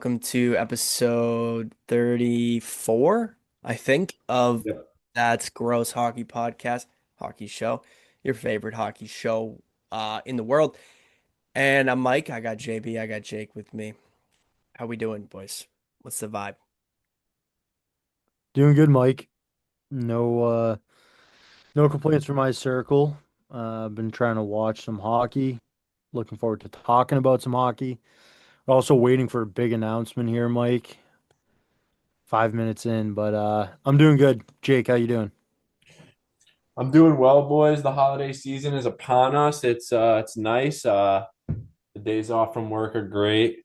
welcome to episode 34, I think, of Yep. That's Gross Hockey Podcast, hockey show, your favorite hockey show in the world. And I'm Mike, I got JB, I got Jake with me. How we doing, boys? What's the vibe? Doing good, Mike. No, no complaints from my circle. I've been trying to watch some hockey. Looking forward to talking about some hockey. Also waiting for a big announcement here, Mike. 5 minutes in, but I'm doing good. Jake, how you doing? I'm doing well, boys. The holiday season is upon us. It's nice. The days off from work are great.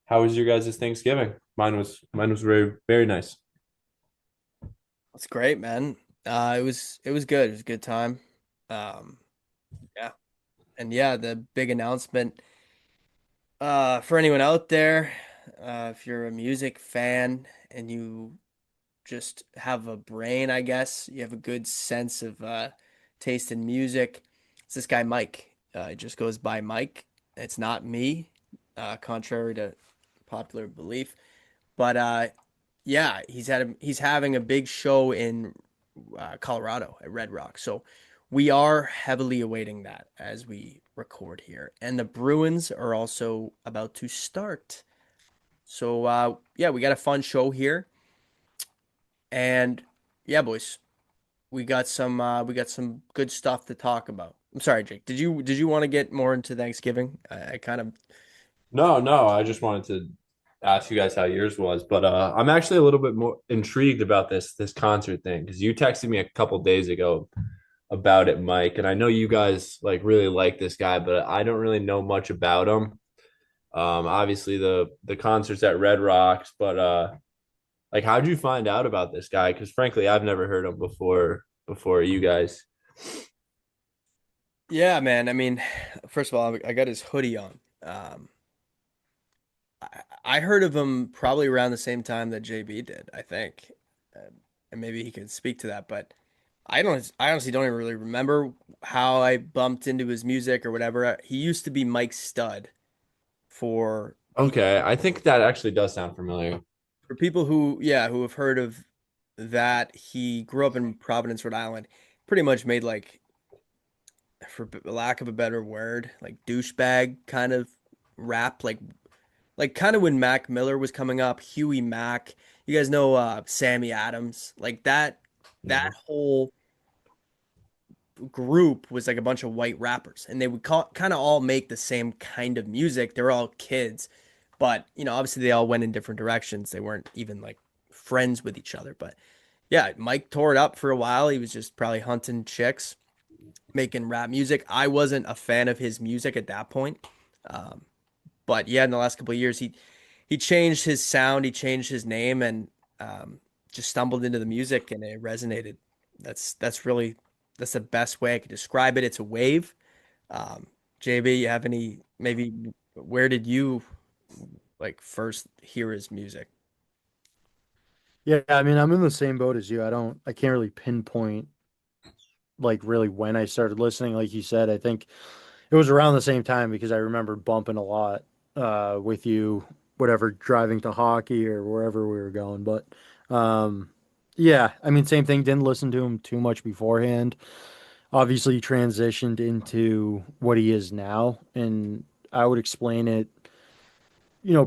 How was your guys' Thanksgiving? Mine was very nice. It's great, man. It was good. It was a good time. Um, yeah. And yeah, the big announcement. For anyone out there, if you're a music fan and you just have a brain, I guess, you have a good sense of taste in music. It's this guy Mike. It just goes by Mike. It's not me, contrary to popular belief. But yeah, he's having a big show in Colorado at Red Rock. So we are heavily awaiting that as we record here. And the Bruins are also about to start. So yeah, we got a fun show here. And yeah, boys, we got some good stuff to talk about. I'm sorry, Jake. Did you want to get more into Thanksgiving? I kind of No. I just wanted to ask you guys how yours was, but I'm actually a little bit more intrigued about this concert thing because you texted me a couple days ago about it, Mike, and I know you guys like really like this guy, but I don't really know much about him. Obviously the concerts at Red Rocks, but like, how'd you find out about this guy? Because frankly, I've never heard him before you guys. Yeah, man. I mean, first of all, I got his hoodie on. I heard of him probably around the same time that JB did, I think. And maybe he could speak to that, but I honestly don't even really remember how I bumped into his music or whatever. He used to be Mike Stud for people Okay, I think that actually does sound familiar. for people who, yeah, who have heard of that. He grew up in Providence, Rhode Island. Pretty much made like, for lack of a better word, like douchebag kind of rap, like kind of when Mac Miller was coming up, Huey Mack. You guys know Sammy Adams, like that Mhm. whole group was like a bunch of white rappers, and they would kind of all make the same kind of music. They were all kids, but obviously they all went in different directions. They weren't even like friends with each other. But yeah, Mike tore it up for a while. He was just probably hunting chicks, making rap music. I wasn't a fan of his music at that point. Um, but yeah, in the last couple of years, he changed his sound, he changed his name, and just stumbled into the music, and it resonated. That's really that's the best way I could describe it. It's a wave. Um, JB, you have any maybe where did you like first hear his music? Yeah, I mean, I'm in the same boat as you. I can't really pinpoint like really when I started listening. Like you said, I think it was around the same time because I remember bumping a lot with you, whatever, driving to hockey or wherever we were going. But um, yeah, I mean, same thing. Didn't listen to him too much beforehand. Obviously, he transitioned into what he is now, and I would explain it,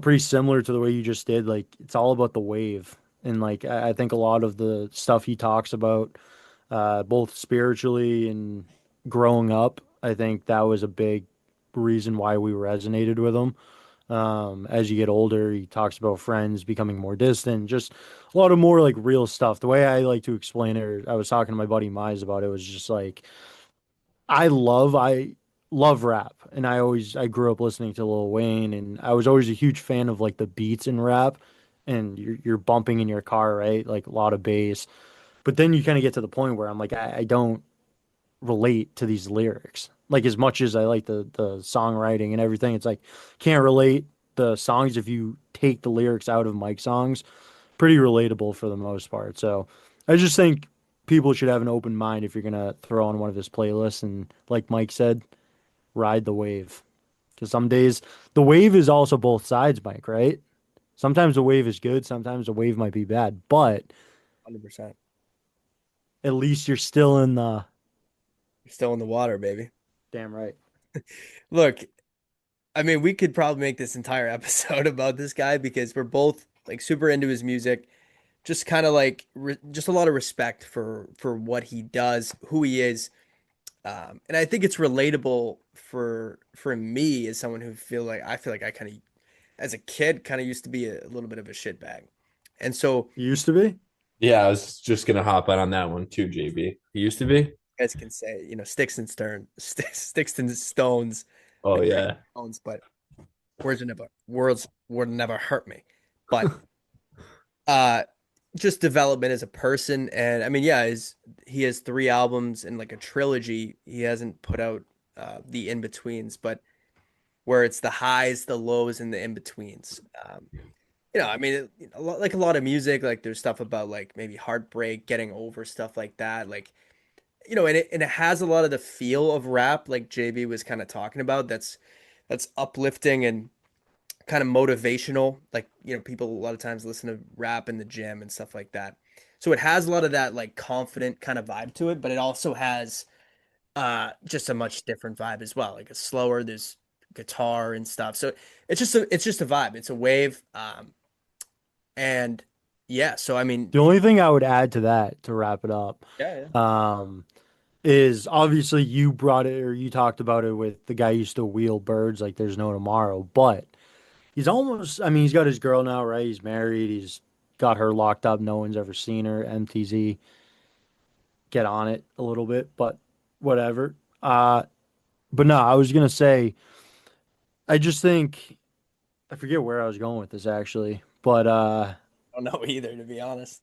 pretty similar to the way you just did. Like, it's all about the wave. And like, I think a lot of the stuff he talks about, both spiritually and growing up, I think that was a big reason why we resonated with him. As you get older, he talks about friends becoming more distant, just a lot of more like real stuff. The way I like to explain it, or I was talking to my buddy Mize about it, was just like I love rap, and I grew up listening to Lil Wayne, and I was always a huge fan of like the beats in rap, and you're bumping in your car, right? Like a lot of bass. But then you kind of get to the point where I'm like, I don't relate to these lyrics. Like as much as I like the songwriting and everything, it's like can't relate the songs if you take the lyrics out of Mike songs. Pretty relatable for the most part. So I just think people should have an open mind if you're gonna throw on one of his playlists and like Mike said, ride the wave. Because some days the wave is also both sides, Mike, right? Sometimes the wave is good, sometimes the wave might be bad, but 100%. at least you're still in the You're still in the water, baby. damn right. Look, I mean, we could probably make this entire episode about this guy because we're both like super into his music. Just kind of like just a lot of respect for what he does, who he is. And I think it's relatable for me as someone who feel like I kind of as a kid kind of used to be a little bit of a shitbag. And so You used to be? Yeah, I was just gonna hop on that one too, JB. He used to be. guys can say, sticks and stones, Oh yeah. stones, but words would never hurt me. But uh just development as a person, and I mean, yeah, he has 3 albums and like a trilogy. He hasn't put out the in-betweens, but where it's the highs, the lows, and the in-betweens. I mean, like a lot of music, like there's stuff about like maybe heartbreak, getting over stuff like that. Like, and it has a lot of the feel of rap, like JB was kind of talking about. That's uplifting and kind of motivational. Like, people a lot of times listen to rap in the gym and stuff like that. So it has a lot of that like confident kind of vibe to it, but it also has just a much different vibe as well. Like it's slower, there's guitar and stuff. So it's just a vibe. It's a wave. And yeah, so I mean, The only thing I would add to that to wrap it up, yeah, um, is obviously you brought it or you talked about it with the guy who used to wheel birds like there's no tomorrow, but he's almost, I mean, he's got his girl now, right? He's married, he's got her locked up, no one's ever seen her. MTZ, get on it a little bit, but whatever. But no, I was gonna say, I just think I forget where I was going with this actually, but I don't know either, to be honest.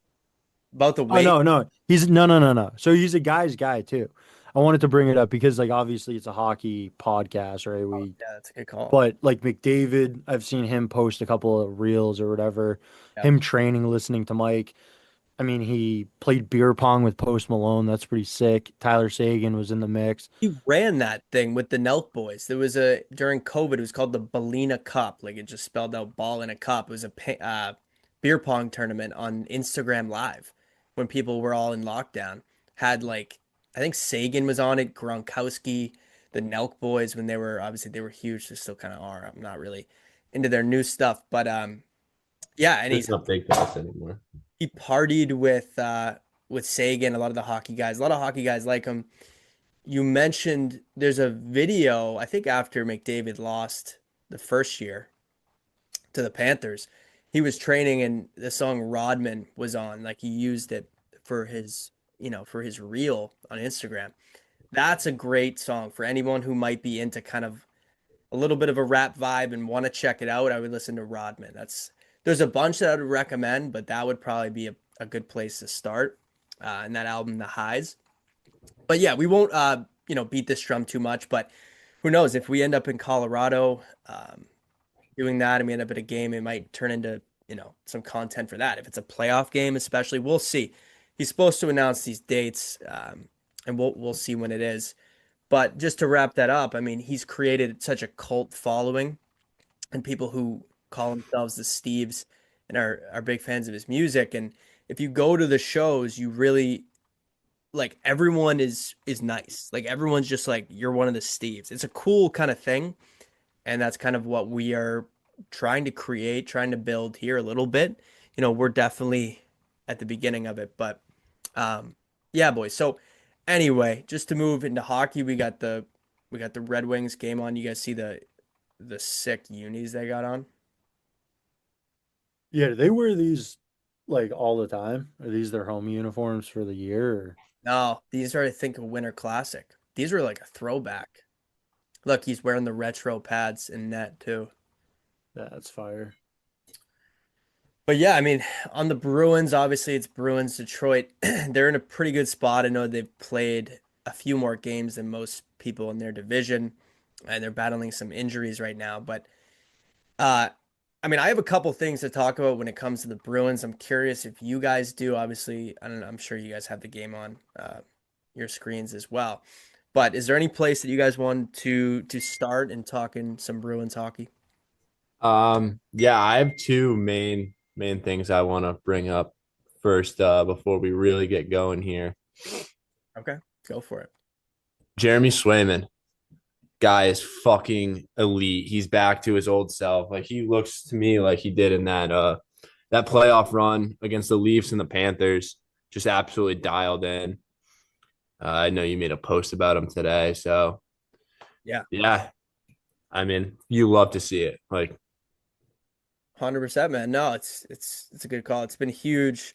About the oh weight. no, no. He's no. So he's a guy's guy too. I wanted to bring it up because like obviously it's a hockey podcast, right? Oh, We yeah, that's a good call. but like McDavid, I've seen him post a couple of reels or whatever, Yeah. him training, listening to Mike. I mean, he played beer pong with Post Malone. That's pretty sick. Tyler Sagan was in the mix. He ran that thing with the Nelk boys. There was during COVID, it was called the Ballina Cup. Like it just spelled out ball in a cup. It was a beer pong tournament on Instagram Live when people were all in lockdown. Had like, I think Sagan was on it, Gronkowski, the Nelk boys when they were huge. They still kind of are. I'm not really into their new stuff, but yeah, and It's not big to us anymore. he partied with Sagan, a lot of the hockey guys. A lot of hockey guys like him. You mentioned there's a video, I think after McDavid lost the first year to the Panthers, he was training and the song Rodman was on. Like he used it for his reel on Instagram. That's a great song for anyone who might be into kind of a little bit of a rap vibe and want to check it out. I would listen to Rodman. There's a bunch that I would recommend, but that would probably be a good place to start. And that album, The Highs. But yeah, we won't beat this drum too much, but who knows if we end up in Colorado doing that and we end up at a game, it might turn into some content for that. If it's a playoff game, especially, we'll see. He's supposed to announce these dates, and we'll see when it is. But just to wrap that up, I mean, he's created such a cult following and people who call themselves the Steeves and are big fans of his music. And if you go to the shows, you really like everyone is nice. Like everyone's just like you're one of the Steves. It's a cool kind of thing, and that's kind of what we are trying to create, trying to build here a little bit. We're definitely at the beginning of it, but yeah, boys. So anyway, just to move into hockey, we got the Red Wings game on. You guys see the sick unis they got on? Yeah, do they wear these like all the time? Are these their home uniforms for the year? Or... No, these are I think a Winter Classic. These are like a throwback. Look, he's wearing the retro pads in net too. That's fire. But yeah, I mean, on the Bruins, obviously it's Bruins Detroit. They're in a pretty good spot. I know they've played a few more games than most people in their division, and they're battling some injuries right now. But uh, I mean, I have a couple things to talk about when it comes to the Bruins. I'm curious if you guys do. Obviously, I don't know. I'm sure you guys have the game on your screens as well. But is there any place that you guys want to start in talking some Bruins hockey? Yeah, I have two main things I want to bring up first before we really get going here. Okay, go for it. Jeremy Swayman, guy is fucking elite. He's back to his old self. Like he looks to me like he did in that playoff run against the Leafs and the Panthers. Just absolutely dialed in. I know you made a post about him today, so Yeah, yeah. I mean, you love to see it. Like 100%, man. No, it's a good call. It's been huge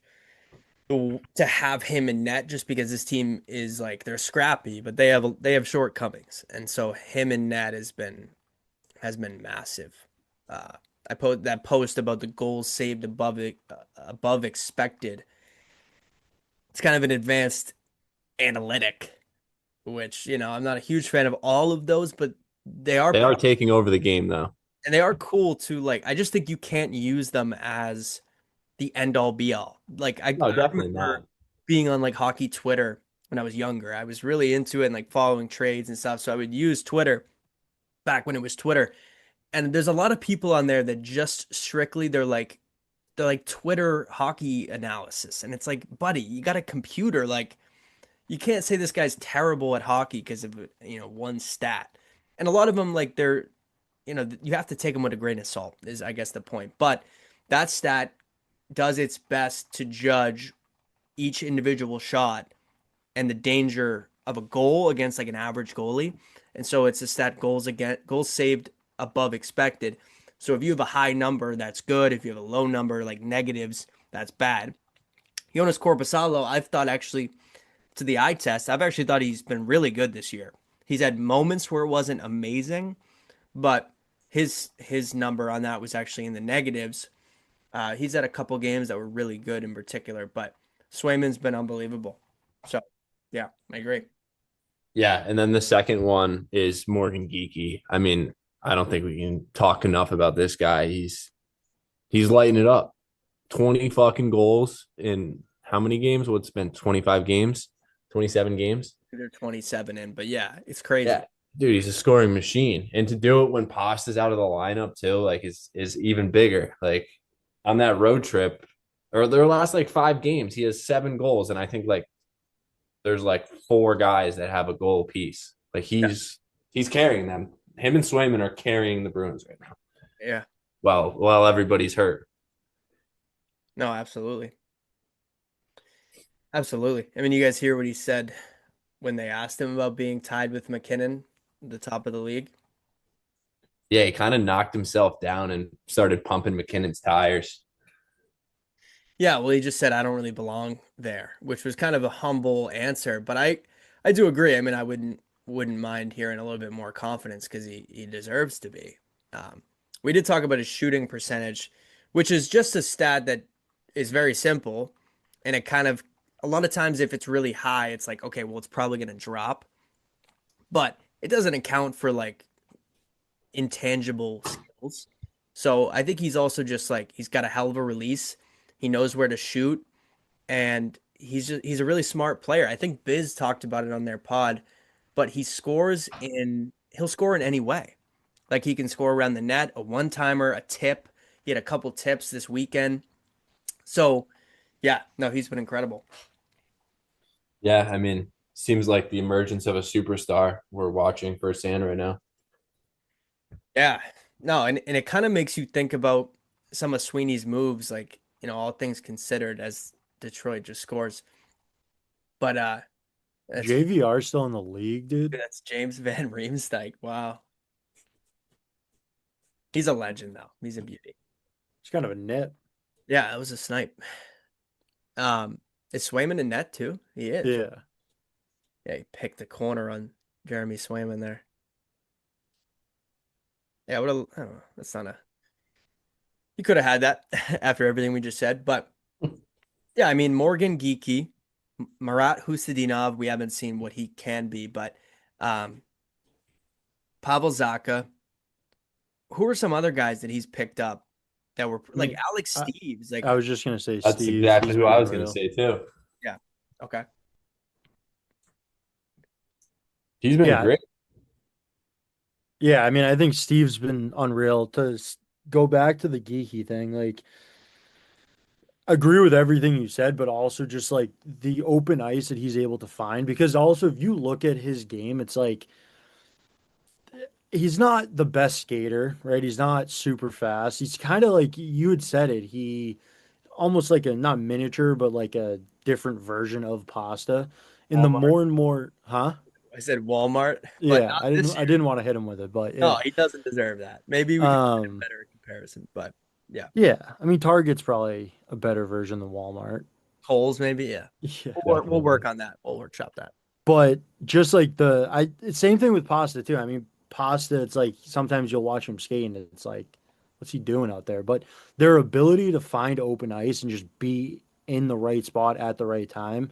to have him in net just because this team is like they're scrappy, but they have shortcomings, and so him in net has been massive. Uh, I put that post about the goals saved above expected. It's kind of an advanced analytic, which I'm not a huge fan of all of those, but they are they are taking over the game though. and they are cool to like. I just think you can't use them as the end all be all. Like No, I definitely remember not. being on like hockey Twitter when I was younger. I was really into it and like following trades and stuff. So I would use Twitter back when it was Twitter. And there's a lot of people on there that just strictly they're like Twitter hockey analysis. And it's like, buddy, you got a computer. Like you can't say this guy's terrible at hockey because of one stat. And a lot of them like you have to take them with a grain of salt is I guess the point. But that stat does its best to judge each individual shot and the danger of a goal against like an average goalie. And so it's a stat goals saved above expected. So if you have a high number, that's good. If you have a low number, like negatives, that's bad. Jonas Corposalo, I've thought actually to the eye test, I've actually thought he's been really good this year. He's had moments where it wasn't amazing, but his number on that was actually in the negatives. He's had a couple games that were really good in particular, but Swayman's been unbelievable. So, yeah, I agree. Yeah, and then the second one is Morgan Geekie. I mean, I don't think we can talk enough about this guy. He's lighting it up. 20 fucking goals in how many games? What's been 25 games? 27 games? They're 27 in, but yeah, it's crazy. Yeah. Dude, he's a scoring machine. And to do it when Pasta's out of the lineup too, like is even bigger. Like on that road trip or their last like 5 games, he has 7 goals. And I think like there's like 4 guys that have a goal piece. Like Yeah, he's carrying them. Him and Swayman are carrying the Bruins right now. yeah. Well, everybody's hurt. No, absolutely. Absolutely. I mean, you guys hear what he said when they asked him about being tied with McKinnon, the top of the league. Yeah, he kind of knocked himself down and started pumping McKinnon's tires. Yeah, well, he just said I don't really belong there, which was kind of a humble answer, but I do agree. I mean, I wouldn't mind hearing a little bit more confidence because he deserves to be. Um, we did talk about his shooting percentage, which is just a stat that is very simple, and it kind of a lot of times if it's really high, it's like okay, well, it's probably going to drop, but it doesn't account for like intangible skills. So I think he's also just like he's got a hell of a release. He knows where to shoot and he's a really smart player. I think Biz talked about it on their pod, but he'll score in any way. Like he can score around the net, a one-timer, a tip. He had a couple tips this weekend. So, yeah, no, he's been incredible. Yeah, I mean, seems like the emergence of a superstar we're watching firsthand right now. Yeah. No, and it kind of makes you think about some of Sweeney's moves, like, all things considered as Detroit just scores. But that's JVR still in the league, dude. that's James Van Riemsdyk. Wow. He's a legend though. He's a beauty. It's kind of a net. Yeah, that was a snipe. Um, is Swayman in net too? He is. Yeah. Yeah, he picked the corner on Jeremy Swayman there. Yeah, what a I don't know. That's not a he could have had that after everything we just said, but yeah, I mean Morgan Geekie, Marat Khusnutdinov, we haven't seen what he can be, but um Pavel Zacha, who are some other guys that he's picked up that were I like mean, Alex I, Steeves, like I was just gonna say That's Steve's. exactly He's who been I was going to unreal. say too. yeah. Okay. He's been Yeah, great. yeah. I mean, I think Steve's been unreal. To go back to the geeky thing, like agree with everything you said, but also just like the open ice that he's able to find. Because also, if you look at his game, it's like he's not the best skater, right? He's not super fast. He's kind of like you had said it. He almost like a not miniature, but like a different version of pasta. In the Walmart. more and more, huh? I said Walmart, but Yeah, not I didn't this I year. didn't want to hit him with it, but No, yeah. he doesn't deserve that. Maybe we could find a Um, better comparison, but yeah. yeah. I mean, Target's probably a better version than Walmart. Kohl's maybe, yeah. Yeah. We'll work Definitely. on that. We'll workshop that. But just like same thing with pasta too. I mean, pasta, it's like sometimes you'll watch him skate and it's like, what's he doing out there? But their ability to find open ice and just be in the right spot at the right time.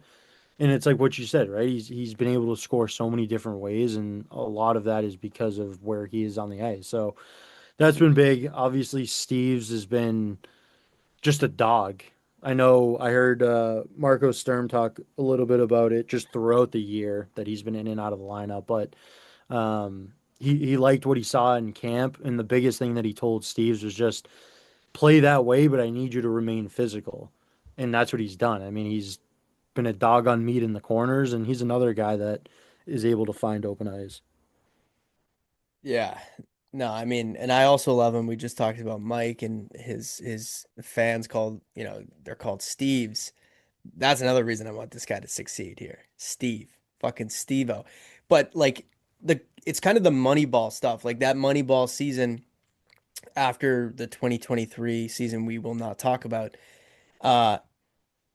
And it's like what you said, right? He's been able to score so many different ways, and a lot of that is because of where he is on the ice. So that's been big. Obviously, Steve's has been just a dog. I know I heard Marco Sturm talk a little bit about it just throughout the year that he's been in and out of the lineup, but he liked what he saw in camp, and the biggest thing that he told Steves was just play that way, but I need you to remain physical, and that's what he's done. I mean, he's been a dog on meat in the corners, and he's another guy that is able to find open eyes. Yeah. No, I mean, and I also love him. We just talked about Mike and his fans called, they're called Steves. That's another reason I want this guy to succeed here. Steve, fucking Steve-O. But like it's kind of the Moneyball stuff. Like that Moneyball season after the 2023 season we will not talk about. Uh,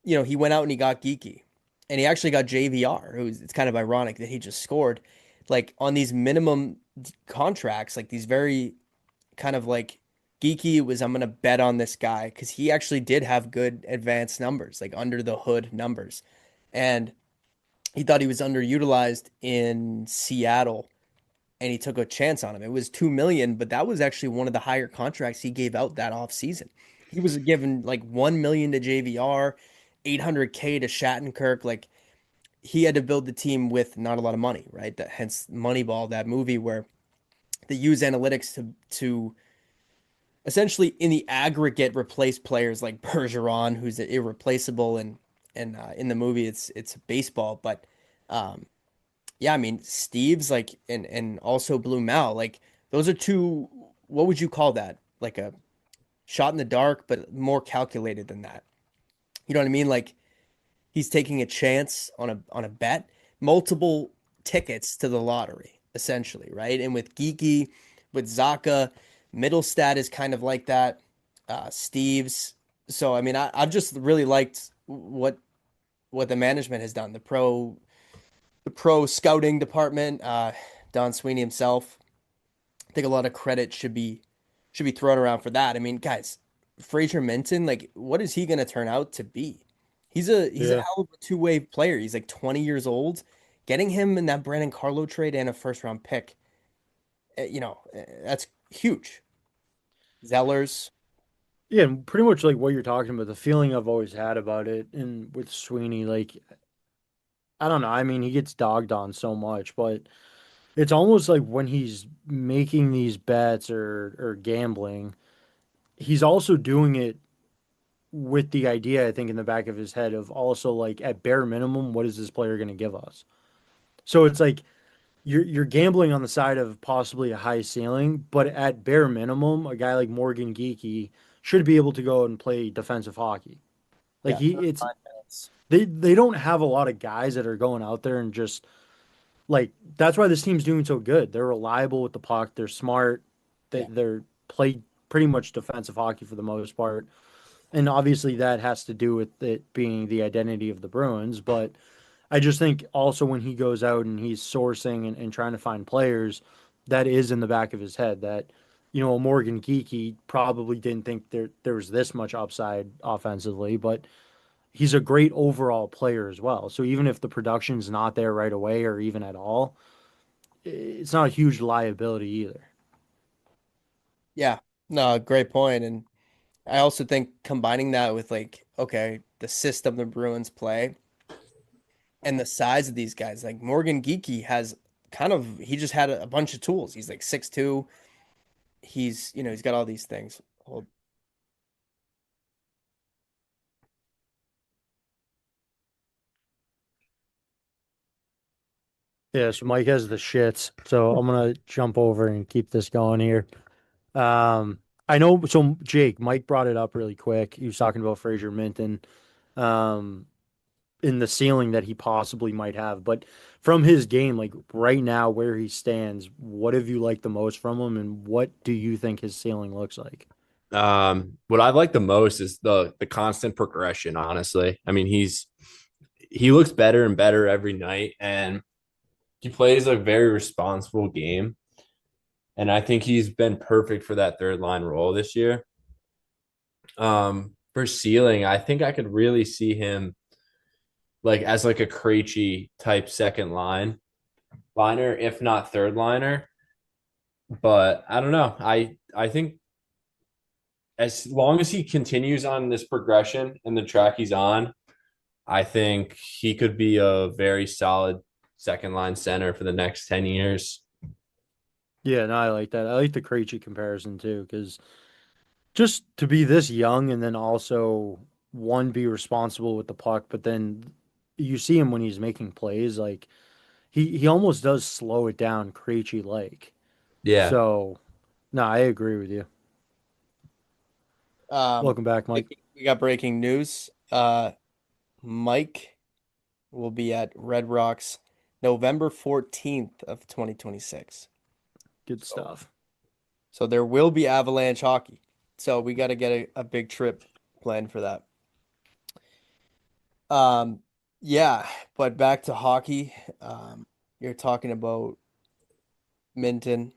he went out and he got Geekie. And he actually got JVR. It's kind of ironic that he just scored like on these minimum contracts, like these very kind of like Geeky was, I'm gonna bet on this guy because he actually did have good advanced numbers, like under the hood numbers. And he thought he was underutilized in Seattle and he took a chance on him. It was 2 million, but that was actually one of the higher contracts he gave out that off season. He was given like 1 million to JVR, 800K to Shattenkirk. Like he had to build the team with not a lot of money, right? That hence Moneyball, that movie where they use analytics to essentially in the aggregate replace players like Bergeron, who's irreplaceable, and in the movie it's baseball, but um, yeah, I mean Steve's like and also Blue Mal, like those are two. What would you call that? Like a shot in the dark, but more calculated than that. You know what I mean? Like he's taking a chance on a bet, multiple tickets to the lottery, essentially, right? And with Geeky, with Zacha, Mittlestadt is kind of like that. Steve's. So I mean, I've just really liked what the management has done. The pro scouting department, Don Sweeney himself. I think a lot of credit should be thrown around for that. I mean, guys, Fraser Minten, like, what is he gonna turn out to be? He's a Yeah. hell of a two-way player. He's like 20 years old. Getting him in that Brandon Carlo trade and a first round pick, that's huge. Zellers, Yeah, and pretty much like what you're talking about, the feeling I've always had about it and with Sweeney, like I don't know. I mean, he gets dogged on so much, but it's almost like when he's making these bets or gambling, he's also doing it with the idea, I think, in the back of his head of also like at bare minimum, what is this player going to give us? So it's like you're gambling on the side of possibly a high ceiling, but at bare minimum, a guy like Morgan Geekie should be able to go and play defensive hockey. Like yeah, he it's 35 minutes. they don't have a lot of guys that are going out there and just like that's why this team's doing so good. They're reliable with the puck. They're smart. Yeah, They're play pretty much defensive hockey for the most part. And obviously that has to do with it being the identity of the Bruins. But I just think also when he goes out and he's sourcing and trying to find players, that is in the back of his head that, Morgan Geekie probably didn't think there was this much upside offensively, but he's a great overall player as well. So even if the production's not there right away or even at all, it's not a huge liability either. yeah. No, great point. And I also think combining that with like, okay, the system the Bruins play and the size of these guys, like Morgan Geekie has he just had a bunch of tools. He's like 6'2". He's got all these things. Hold. Yeah, so Mike has the shits. So I'm gonna jump over and keep this going here. Um, I know. So Jake, Mike brought it up really quick. He was talking about Fraser Minten, um, in the ceiling that he possibly might have. But from his game, like right now, where he stands, what have you liked the most from him, and what do you think his ceiling looks like? What I like the most is the constant progression, honestly. I mean, he looks better and better every night, and he plays a very responsible game. And I think he's been perfect for that third line role this year. For ceiling, I think I could really see him like as like a Krejci type second liner, if not third liner. But I don't know. I think as long as he continues on this progression and the track he's on, I think he could be a very solid second line center for the next 10 years. Yeah, no, I like that. I like the Krejci comparison too, because just to be this young and then also one be responsible with the puck, but then you see him when he's making plays, like he almost does slow it down, Krejci like. Yeah. So, no, I agree with you. Um, Welcome back, Mike. we got breaking news. Mike will be at Red Rocks November 14th of 2026. Good So, stuff. so there will be Avalanche hockey. So we got to get a big trip planned for that. Um, yeah, but back to hockey. You're talking about Minton.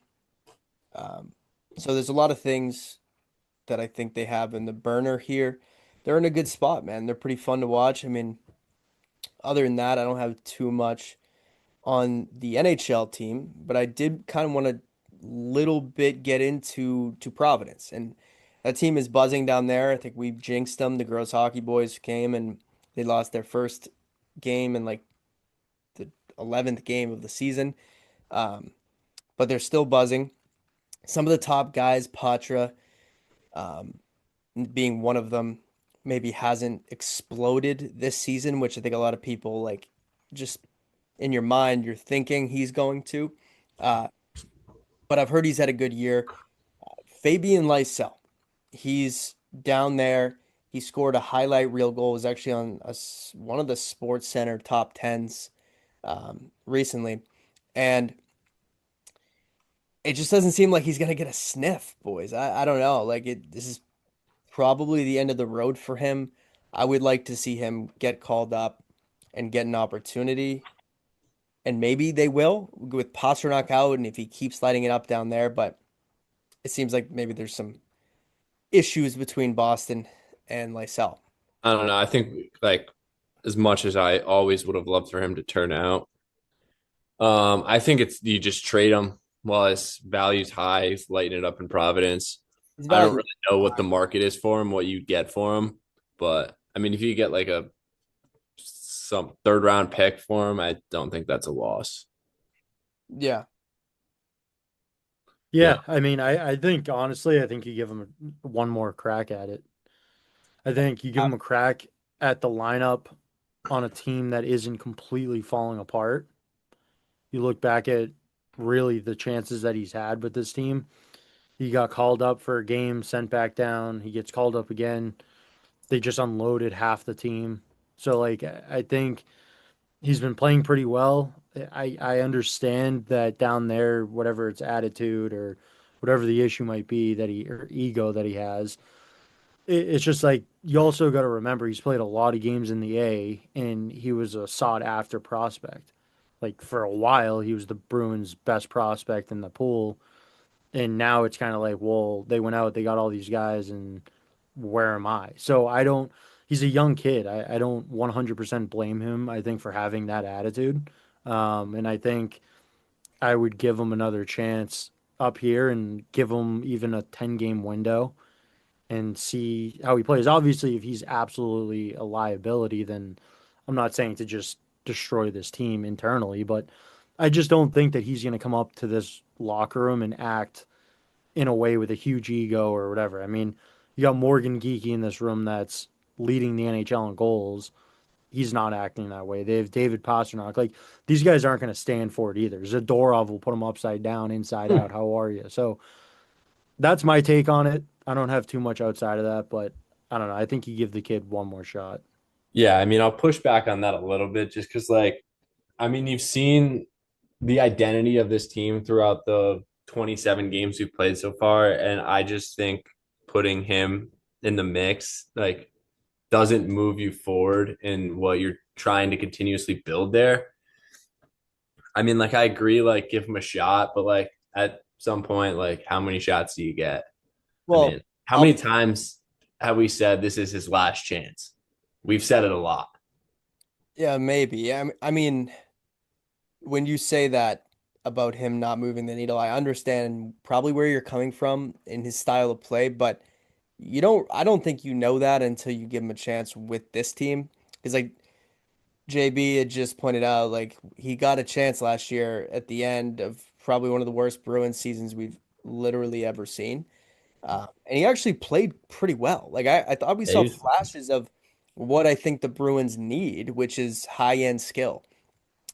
Um, so there's a lot of things that I think they have in the burner here. They're in a good spot, man. They're pretty fun to watch. I mean, other than that, I don't have too much on the NHL team, but I did kind of want to little bit get into to Providence, and that team is buzzing down there. I think we jinxed them. The girls hockey boys came and they lost their first game in like the 11th game of the season, um, but they're still buzzing. Some of the top guys, Patra, um, being one of them, maybe hasn't exploded this season, which I think a lot of people like just in your mind, you're thinking he's going to. Uh, but I've heard he's had a good year. Fabian Lysell, he's down there. He scored a highlight reel goal. It was actually on one of the Sports Center top tens recently, and it just doesn't seem like he's gonna get a sniff, boys. I don't know. Like it, this is probably the end of the road for him. I would like to see him get called up and get an opportunity. And maybe they will with Pasternak out and if he keeps lighting it up down there. But it seems like maybe there's some issues between Boston and Lysell. I don't know. I think like as much as I always would have loved for him to turn out, I think it's you just trade him while his value's high, he's lighting it up in Providence. His I don't value. really know what the market is for him, what you get for him, but I mean, if you get like a some third round pick for him, I don't think that's a loss. Yeah. Yeah, Yeah, I mean, I think honestly, I think you give him one more crack at it. I think you give him a crack at the lineup on a team that isn't completely falling apart. You look back at really the chances that he's had with this team. He got called up for a game, sent back down. He gets called up again. They just unloaded half the team. So like I think he's been playing pretty well. I understand that down there, whatever its attitude or whatever the issue might be that he or ego that he has, it's just like you also got to remember he's played a lot of games in the A and he was a sought after prospect. Like for a while, he was the Bruins' best prospect in the pool, and now it's kind of like, well, they went out, they got all these guys, and where am I? So I don't. He's a young kid. I don't 100% blame him. I think for having that attitude, and I think I would give him another chance up here and give him even a 10-game window and see how he plays. Obviously, if he's absolutely a liability, then I'm not saying to just destroy this team internally, but I just don't think that he's going to come up to this locker room and act in a way with a huge ego or whatever. I mean, you got Morgan Geekie in this room that's leading the NHL in goals. He's not acting that way. They have David Pastrnak. Like these guys aren't going to stand for it either. Zadorov will put them upside down, inside out. How are you? So that's my take on it. I don't have too much outside of that, but I don't know. I think you give the kid one more shot. Yeah, I mean, I'll push back on that a little bit just because, like, I mean, you've seen the identity of this team throughout the 27 games we've played so far. And I just think putting him in the mix, like, doesn't move you forward in what you're trying to continuously build there. I mean, like, I agree, like, give him a shot, but, like, at some point, like, how many shots do you get? I Well, mean, how I'll many times have we said this is his last chance? We've said it a lot. yeah, maybe. Yeah, I mean, when you say that about him not moving the needle, I understand probably where you're coming from in his style of play, but I don't think you know that until you give him a chance with this team. Because like JB had just pointed out, like he got a chance last year at the end of probably one of the worst Bruins seasons we've literally ever seen. And he actually played pretty well. Like I thought we Yeah, saw flashes of what I think the Bruins need, which is high-end skill.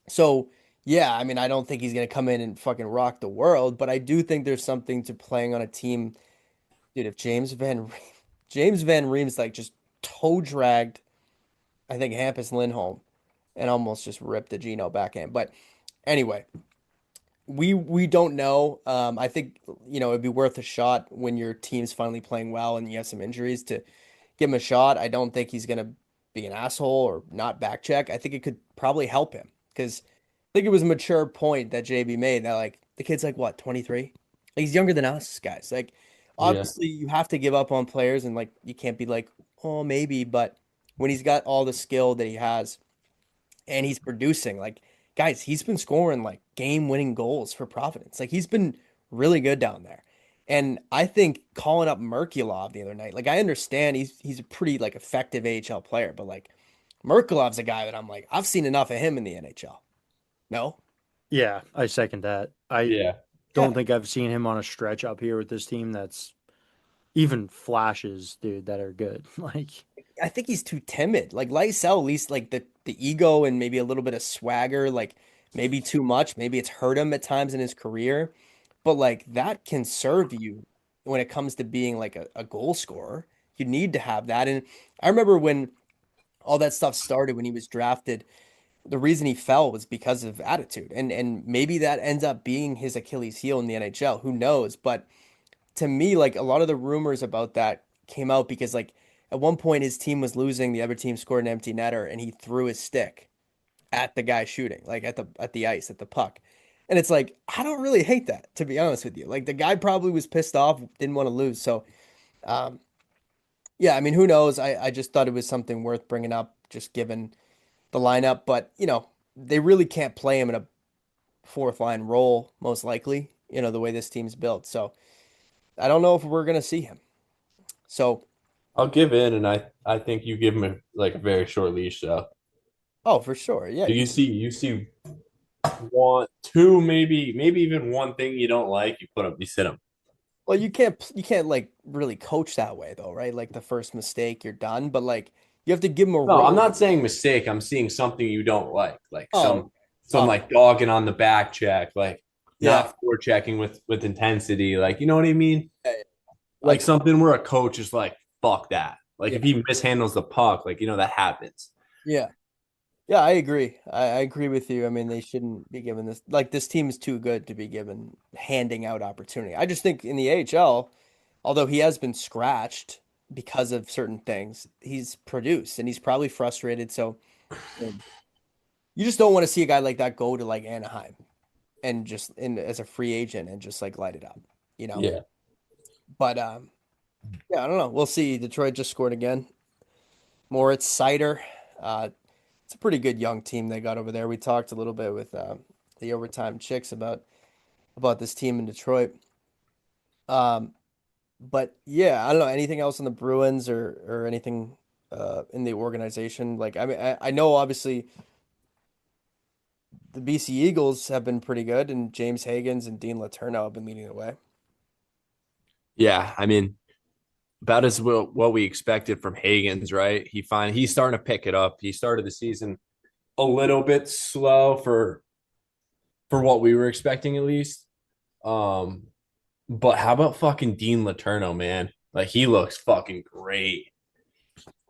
So, yeah, I mean, I don't think he's going to come in and fucking rock the world, but I do think there's something to playing on a team. Dude, if James Van Riem's like just toe dragged, I think Hampus Lindholm and almost just ripped the Geno backhand. But anyway, we don't know. I think it'd be worth a shot when your team's finally playing well and you have some injuries to give him a shot. I don't think he's gonna be an asshole or not back check. I think it could probably help him because I think it was a mature point that JB made that like the kid's like what 23, like, he's younger than us guys. Like yeah. obviously you have to give up on players and like you can't be like oh maybe, but when he's got all the skill that he has and he's producing. Like, guys, he's been scoring like game-winning goals for Providence. Like, he's been really good down there. And I think calling up Merkulov the other night, like I understand he's a pretty like effective AHL player, but like Merkulov's a guy that I'm like, I've seen enough of him in the NHL. No? Yeah, I second that. I Yeah. don't Yeah. think I've seen him on a stretch up here with this team that's even flashes, dude, that are good. Like, I think he's too timid. Like Lysell, at least like the ego and maybe a little bit of swagger, like maybe too much. Maybe it's hurt him at times in his career. But like that can serve you when it comes to being like a goal scorer. You need to have that. And I remember when all that stuff started when he was drafted, the reason he fell was because of attitude. And maybe that ends up being his Achilles heel in the NHL. Who knows? But to me, like a lot of the rumors about that came out because like at one point his team was losing, the other team scored an empty netter, and he threw his stick at the guy shooting, like at the ice, at the puck. And it's like, I don't really hate that, to be honest with you. Like the guy probably was pissed off, didn't want to lose. So um yeah, I mean, who knows? I just thought it was something worth bringing up, just given the lineup. But they really can't play him in a fourth line role, most likely, the way this team's built. So I don't know if we're gonna see him. So I'll give in, and I think you give him a very short leash. So oh, for sure. Yeah. you see one, two, maybe even one thing you don't like, you put him, you sit him. Well, you can't like really coach that way though, right? Like the first mistake, you're done. But like you have to give him a No, I'm role. not saying mistake. I'm seeing something you don't like Oh, some oh, like dogging on the back check, like yeah. not forechecking with intensity, like you know what I mean? Yeah, Like like something where a coach is like, fuck that. Like yeah, if he mishandles the puck, like that happens. yeah, yeah. I agree. I agree with you. I mean, they shouldn't be given this. Like this team is too good to be given handing out opportunity. I just think in the AHL, although he has been scratched because of certain things, he's produced and he's probably frustrated. So you just don't want to see a guy like that go to like Anaheim and just in as a free agent and just like light it up, you know. Yeah. But yeah, I don't know. We'll see. Detroit just scored again. Moritz Seider. It's a pretty good young team they got over there. We talked a little bit with the overtime chicks about this team in Detroit. Um, but yeah, I don't know anything else on the Bruins or anything in the organization. Like I mean, I know obviously the BC Eagles have been pretty good, and James Hagens and Dean Letourneau have been leading the way. Yeah, I mean, about as well what we expected from Hagen's, right? He's starting to pick it up. He started the season a little bit slow for what we were expecting at least. Um, but how about fucking Dean Letourneau, man? Like he looks fucking great.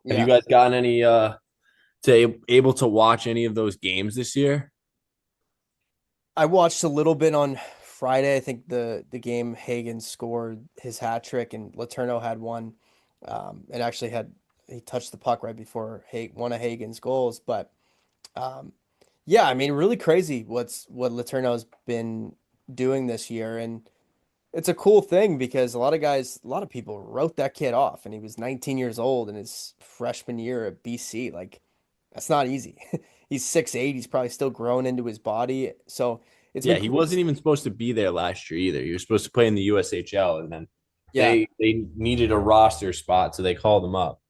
Have you Yeah, guys gotten any to able to watch any of those games this year? I watched a little bit on Friday. I think the game Hagen scored his hat trick and Letourneau had one. And actually had he touched the puck right before one of Hagen's goals. But um, yeah, I mean, really crazy what Letourneau's been doing this year, and it's a cool thing because a lot of people wrote that kid off, and he was 19 years old in his freshman year at BC. Like, that's not easy. He's 6'8". He's probably still growing into his body. So it's Yeah, been he cool. wasn't even supposed to be there last year either. He was supposed to play in the USHL, and then Yeah. they needed a roster spot, so they called him up.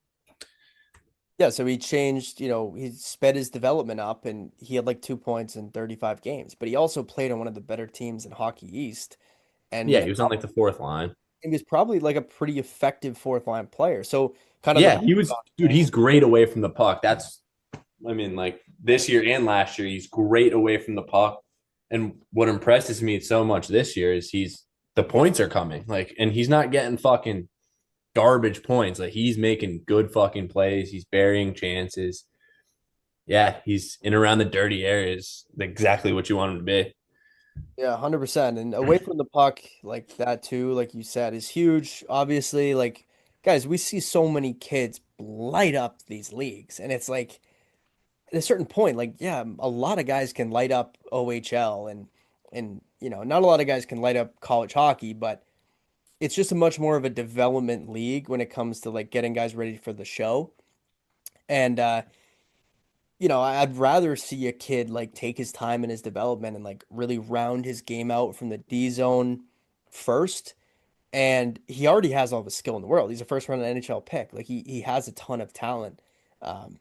Yeah. So he changed, he sped his development up and he had like 2 points in 35 games, but he also played on one of the better teams in Hockey East and Yeah, was he was on like the fourth line. he was probably like a pretty effective fourth line player. So kind of the Yeah, he was, dude. thing. He's great away from the puck. I mean, like this year and last year, he's great away from the puck. And what impresses me so much this year is the points are coming. Like, and he's not getting fucking garbage points. Like, he's making good fucking plays. He's burying chances. Yeah, he's in around the dirty areas. Exactly what you want him to be. Yeah, 100%. And away from the puck like that too, like you said, is huge. Obviously, like guys, we see so many kids light up these leagues, and it's like at a certain point, like yeah, a lot of guys can light up OHL and not a lot of guys can light up college hockey, but it's just a much more of a development league when it comes to like getting guys ready for the show. And I'd rather see a kid like take his time in his development and like really round his game out from the D zone first. And he already has all the skill in the world. He's a first round NHL pick. Like he has a ton of talent. Um,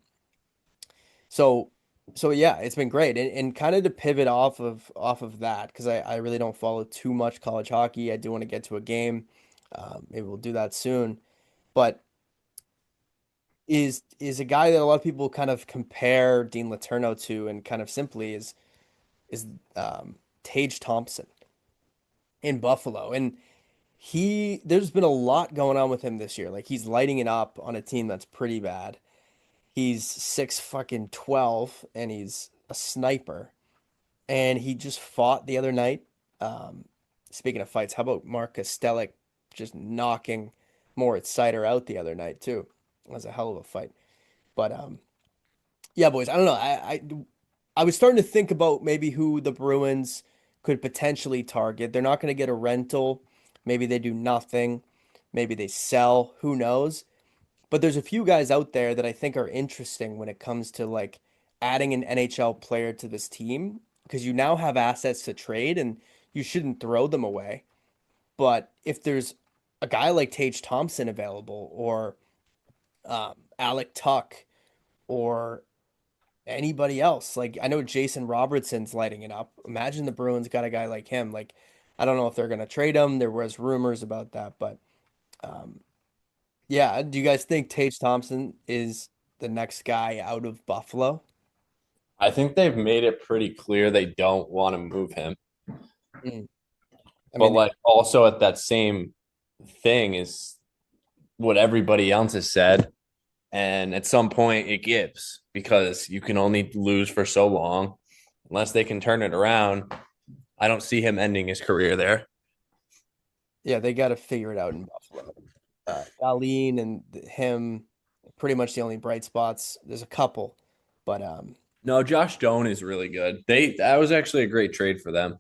so so yeah, it's been great. And kind of to pivot off of that, because I really don't follow too much college hockey. I do want to get to a game. Maybe we'll do that soon. But is a guy that a lot of people kind of compare Dean Letourneau to, and kind of simply is Tage Thompson in Buffalo. And there's been a lot going on with him this year. Like he's lighting it up on a team that's pretty bad. He's 6 fucking 12 and he's a sniper. And he just fought the other night. Um, Speaking of fights, how about Mark Kostelik just knocking Moritz Seider out the other night too? It was a hell of a fight. But yeah, boys, I don't know. I was starting to think about maybe who the Bruins could potentially target. They're not going to get a rental. Maybe they do nothing. Maybe they sell. Who knows? But there's a few guys out there that I think are interesting when it comes to like adding an NHL player to this team because you now have assets to trade and you shouldn't throw them away. But if there's a guy like Tage Thompson available or Alec Tuck or anybody else. Like I know Jason Robertson's lighting it up. Imagine the Bruins got a guy like him. Like I don't know if they're gonna trade him. There was rumors about that, but um, yeah. Do you guys think Tage Thompson is the next guy out of Buffalo? I think they've made it pretty clear they don't want to move him. Mm. I But mean, like also at that same thing is what everybody else has said. And at some point it gives because you can only lose for so long. Unless they can turn it around, I don't see him ending his career there. yeah, they got to figure it out in Buffalo. Darlene and him, pretty much the only bright spots. There's a couple, but No, Josh Doan is really good. That was actually a great trade for them,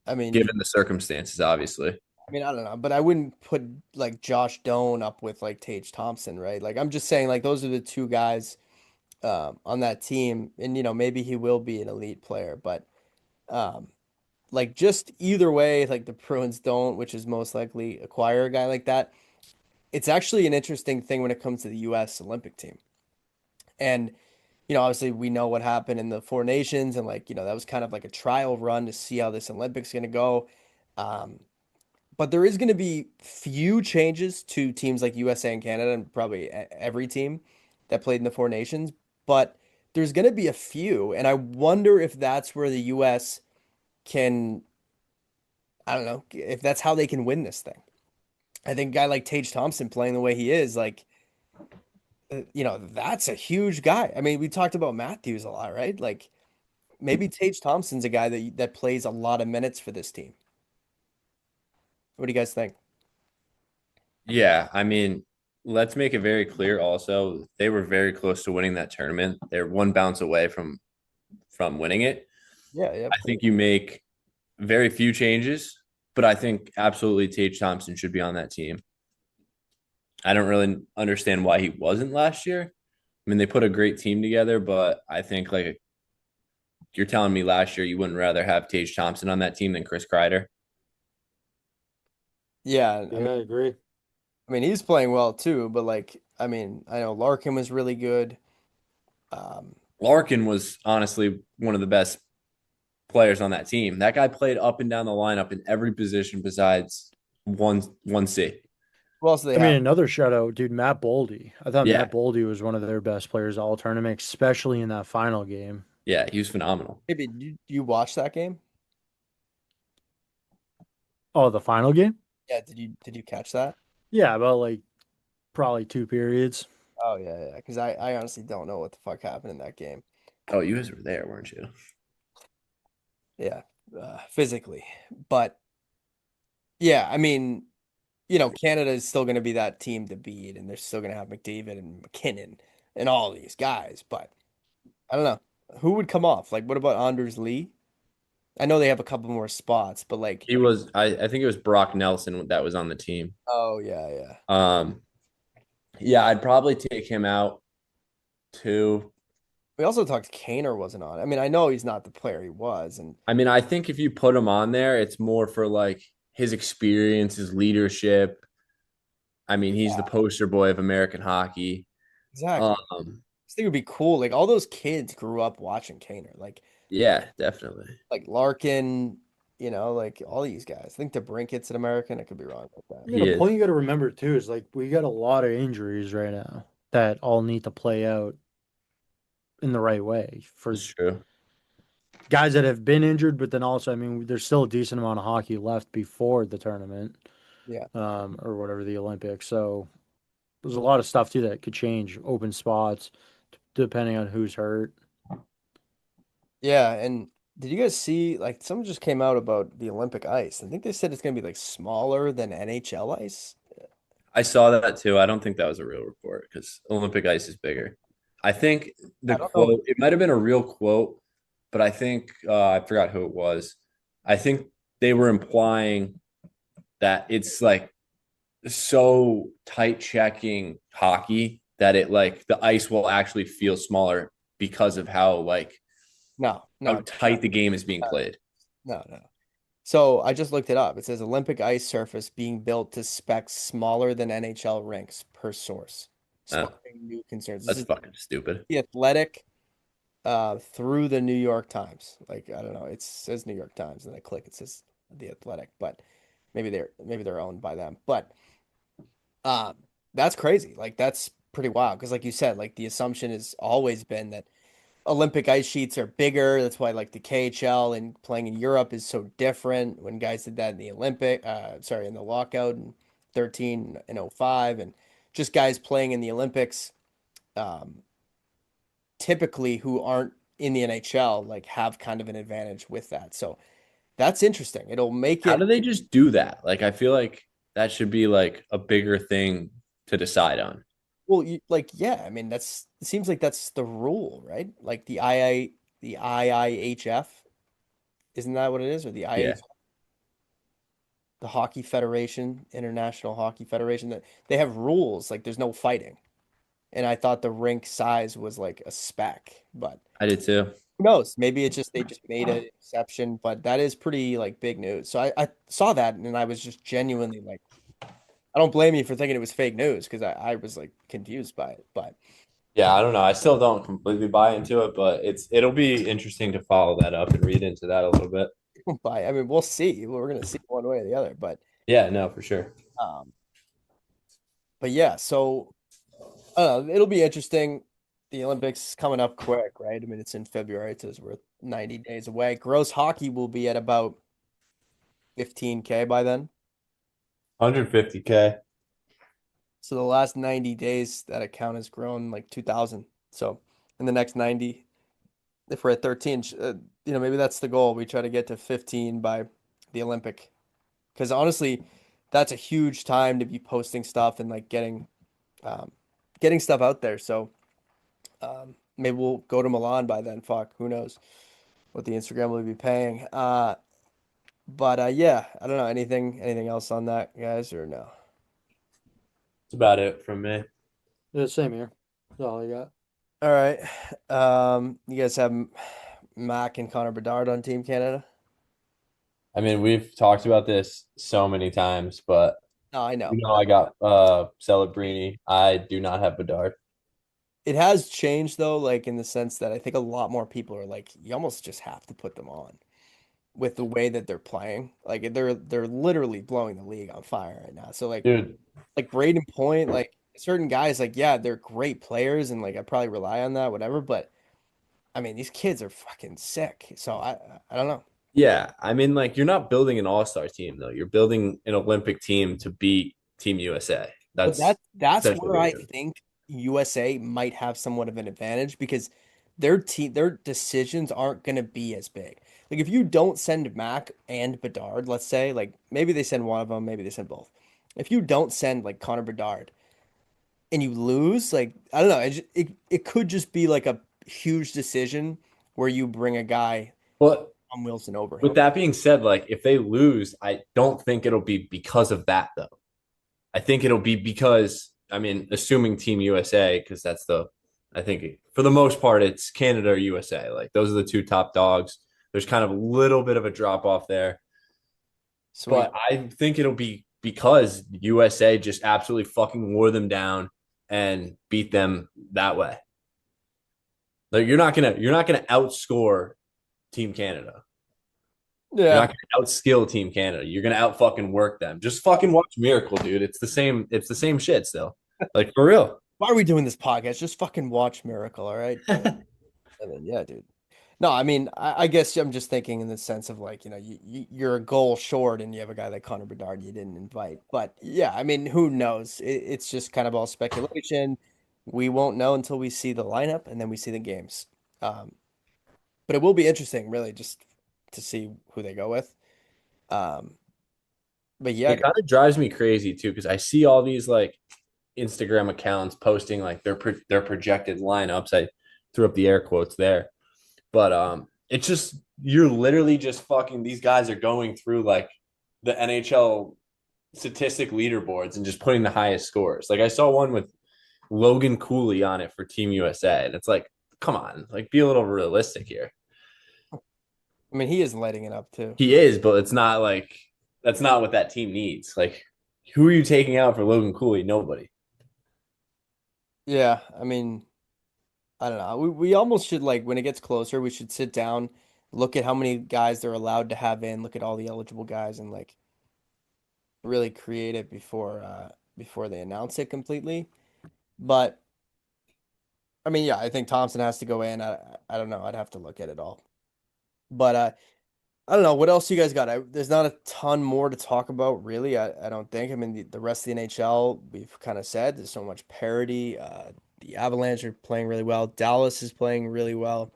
I mean, given the circumstances, obviously. I don't know, but I wouldn't put like Josh Doan up with like Tage Thompson, right? Like I'm just saying, like those are the two guys on that team, and maybe he will be an elite player, but um, like just either way, like the Bruins don't, which is most likely acquire a guy like that. It's actually an interesting thing when it comes to the U.S. Olympic team, and obviously we know what happened in the Four Nations, and like that was kind of like a trial run to see how this Olympics going to go. Um, but there is going to be few changes to teams like USA and Canada and probably every team that played in the Four Nations. But there's going to be a few, and I wonder if that's where the US can, I don't know, if that's how they can win this thing. I think a guy like Tage Thompson playing the way he is, like, that's a huge guy. I mean, we talked about Matthews a lot, right? Like, maybe Tage Thompson's a guy that plays a lot of minutes for this team. What do you guys think? Yeah, I mean, let's make it very clear also, they were very close to winning that tournament. They're one bounce away from winning it. Yeah, yeah. I think you make very few changes, but I think absolutely Tage Thompson should be on that team. I don't really understand why he wasn't last year. I mean, they put a great team together, but I think like you're telling me last year you wouldn't rather have Tage Thompson on that team than Chris Kreider. Yeah, Yeah, I agree. I mean, he's playing well too, but like, I mean, I know Larkin was really good. Um, Larkin was honestly one of the best players on that team. That guy played up and down the lineup in every position besides one C. who else do they I mean, have? another shout out, dude, Matt Boldy. I thought Yeah, Matt Boldy was one of their best players all tournament, especially in that final game. yeah, he was phenomenal. Maybe you watch that game? Oh, the final game? Yeah, did you catch that? Yeah, about like probably 2 periods. Oh yeah, yeah. Because I honestly don't know what the fuck happened in that game. Oh, you guys were there, weren't you? Yeah, physically, but yeah, I mean, Canada is still going to be that team to beat, and they're still going to have McDavid and McKinnon and all these guys. But I don't know who would come off. Like, what about Anders Lee? I know they have a couple more spots, but like, He was. I think it was Brock Nelson that was on the team. oh yeah, yeah. Um, yeah, I'd probably take him out too. We also talked Kaner wasn't on. I mean, I know he's not the player he was, and I mean, I think if you put him on there, it's more for like his experience, his leadership. I mean, he's the poster boy of American hockey. exactly. Um, I think it would be cool. Like all those kids grew up watching Kaner, yeah, definitely. like Larkin, like all these guys. I think DeBrincat's an American. I could be wrong about that. I mean, He the is. point you got to remember too is like we got a lot of injuries right now that all need to play out in the right way for It's true. guys that have been injured, but then also, I mean, there's still a decent amount of hockey left before the tournament, Yeah. or whatever the Olympics. So there's a lot of stuff too that could change, open spots, depending on who's hurt. Yeah, and did you guys see like someone just came out about the Olympic ice? I think they said it's gonna be like smaller than NHL ice. I saw that too. I don't think that was a real report because Olympic ice is bigger. I think the I don't know. quote, it might have been a real quote, but I think I forgot who it was. I think they were implying that it's like so tight checking hockey that it like the ice will actually feel smaller because of No, how no, tight the game is being played. no, no. So I just looked it up. It says Olympic ice surface being built to specs smaller than NHL rinks per source, Uh, sparking new concerns. This that's is fucking stupid. the Athletic through the New York Times. Like I don't know, it says New York Times, and I click it says the Athletic, but maybe they're owned by them. But um, that's crazy. Like that's pretty wild because, like you said, like the assumption has always been that Olympic ice sheets are bigger. That's why like the KHL and playing in Europe is so different. When guys did that in the in the lockout in 13 and 05, and just guys playing in the Olympics, um, typically who aren't in the NHL, like have kind of an advantage with that. So that's interesting. It'll make How it do they just do that? Like, I feel like that should be like a bigger thing to decide on. well, yeah. I mean, it seems like that's the rule, right? Like the IIHF, isn't that what it is, or the Yeah. IH? The Hockey Federation, International Hockey Federation, that they have rules like there's no fighting. And I thought the rink size was like a spec, but I did too. who knows? Maybe it's just they just made an exception, but that is pretty like big news. So I saw that and I was just genuinely like, I don't blame you for thinking it was fake news because I was like confused by it. But Yeah, I don't know. I still don't completely buy into it, but it'll be interesting to follow that up and read into that a little bit. I mean, we'll see. We're gonna see one way or the other. But Yeah, no, for sure. Um, but yeah, so I don't know, it'll be interesting. The Olympics coming up quick, right? I mean, it's in February, so we're 90 days away. Gross hockey will be at about 15K by then. 150K. So the last 90 days, that account has grown like 2,000. So in the next 90, if we're at 13, maybe that's the goal. We try to get to 15 by the Olympic. Because honestly, that's a huge time to be posting stuff and like um, getting stuff out there. So maybe we'll go to Milan by then. Fuck, who knows what the Instagram will be paying. But yeah, I don't know. Anything else on that, guys, or no? That's about it from me. Yeah, same here. That's all I got. All right. You guys have Mac and Connor Bedard on Team Canada? I mean, we've talked about this so many times, but No, I know, you but know, I got Celebrini. I do not have Bedard. it has changed though, like in the sense that I think a lot more people are like, you almost just have to put them on with the way that they're playing. Like they're literally blowing the league on fire right now. So Dude, like Braden Point, like certain guys, like yeah, they're great players and like I probably rely on that, whatever. But I mean, these kids are fucking sick. So I don't know. yeah, I mean, like you're not building an all-star team though. You're building an Olympic team to beat Team USA. But That's that's essentially where what I you're doing. think USA might have somewhat of an advantage because their decisions aren't going to be as big. Like if you don't send Mac and Bedard, let's say, like maybe they send one of them, maybe they send both. If you don't send like Connor Bedard and you lose, like I don't know, it could just be like a huge decision where you bring a guy But on Wilson over with him. that being said, like if they lose, I don't think it'll be because of that though. I think it'll be because, I mean, assuming Team USA, because that's I think for the most part, it's Canada or USA. Like those are the two top dogs. There's kind of a little bit of a drop off there, Sweet. but I think it'll be because USA just absolutely fucking wore them down and beat them that way. Like you're not gonna outscore Team Canada. You're Yeah. not gonna outskill Team Canada. You're gonna out fucking work them. Just fucking watch Miracle, dude. It's the same. It's the same shit still. Like for real. Why are we doing this podcast? Just fucking watch Miracle, all right? And then, yeah, dude. No, I mean, I guess I'm just thinking in the sense of like, you're a goal short and you have a guy like Connor Bedard you didn't invite. But yeah, I mean, who knows? It's just kind of all speculation. We won't know until we see the lineup and then we see the games. Um, but it will be interesting, really, just to see who they go with. Um, but yeah, It kind of drives me crazy too because I see all these like Instagram accounts posting like their projected lineups. I threw up the air quotes there, but it's just you're literally just fucking. These guys are going through like the NHL statistic leaderboards and just putting the highest scores. Like I saw one with Logan Cooley on it for Team USA, and it's like, come on, like be a little realistic here. I mean, he is lighting it up too. He is, but it's not like that's not what that team needs. Like, who are you taking out for Logan Cooley? Nobody. Yeah, I mean, I don't know. We almost should like when it gets closer, we should sit down, look at how many guys they're allowed to have in, look at all the eligible guys and like really create it before they announce it completely. But I mean, yeah, I think Thompson has to go in. I don't know. I'd have to look at it all. But I don't know. What else you guys got? There's not a ton more to talk about, really. I don't think. I mean, the rest of the NHL, we've kind of said there's so much parity. The Avalanche are playing really well. Dallas is playing really well.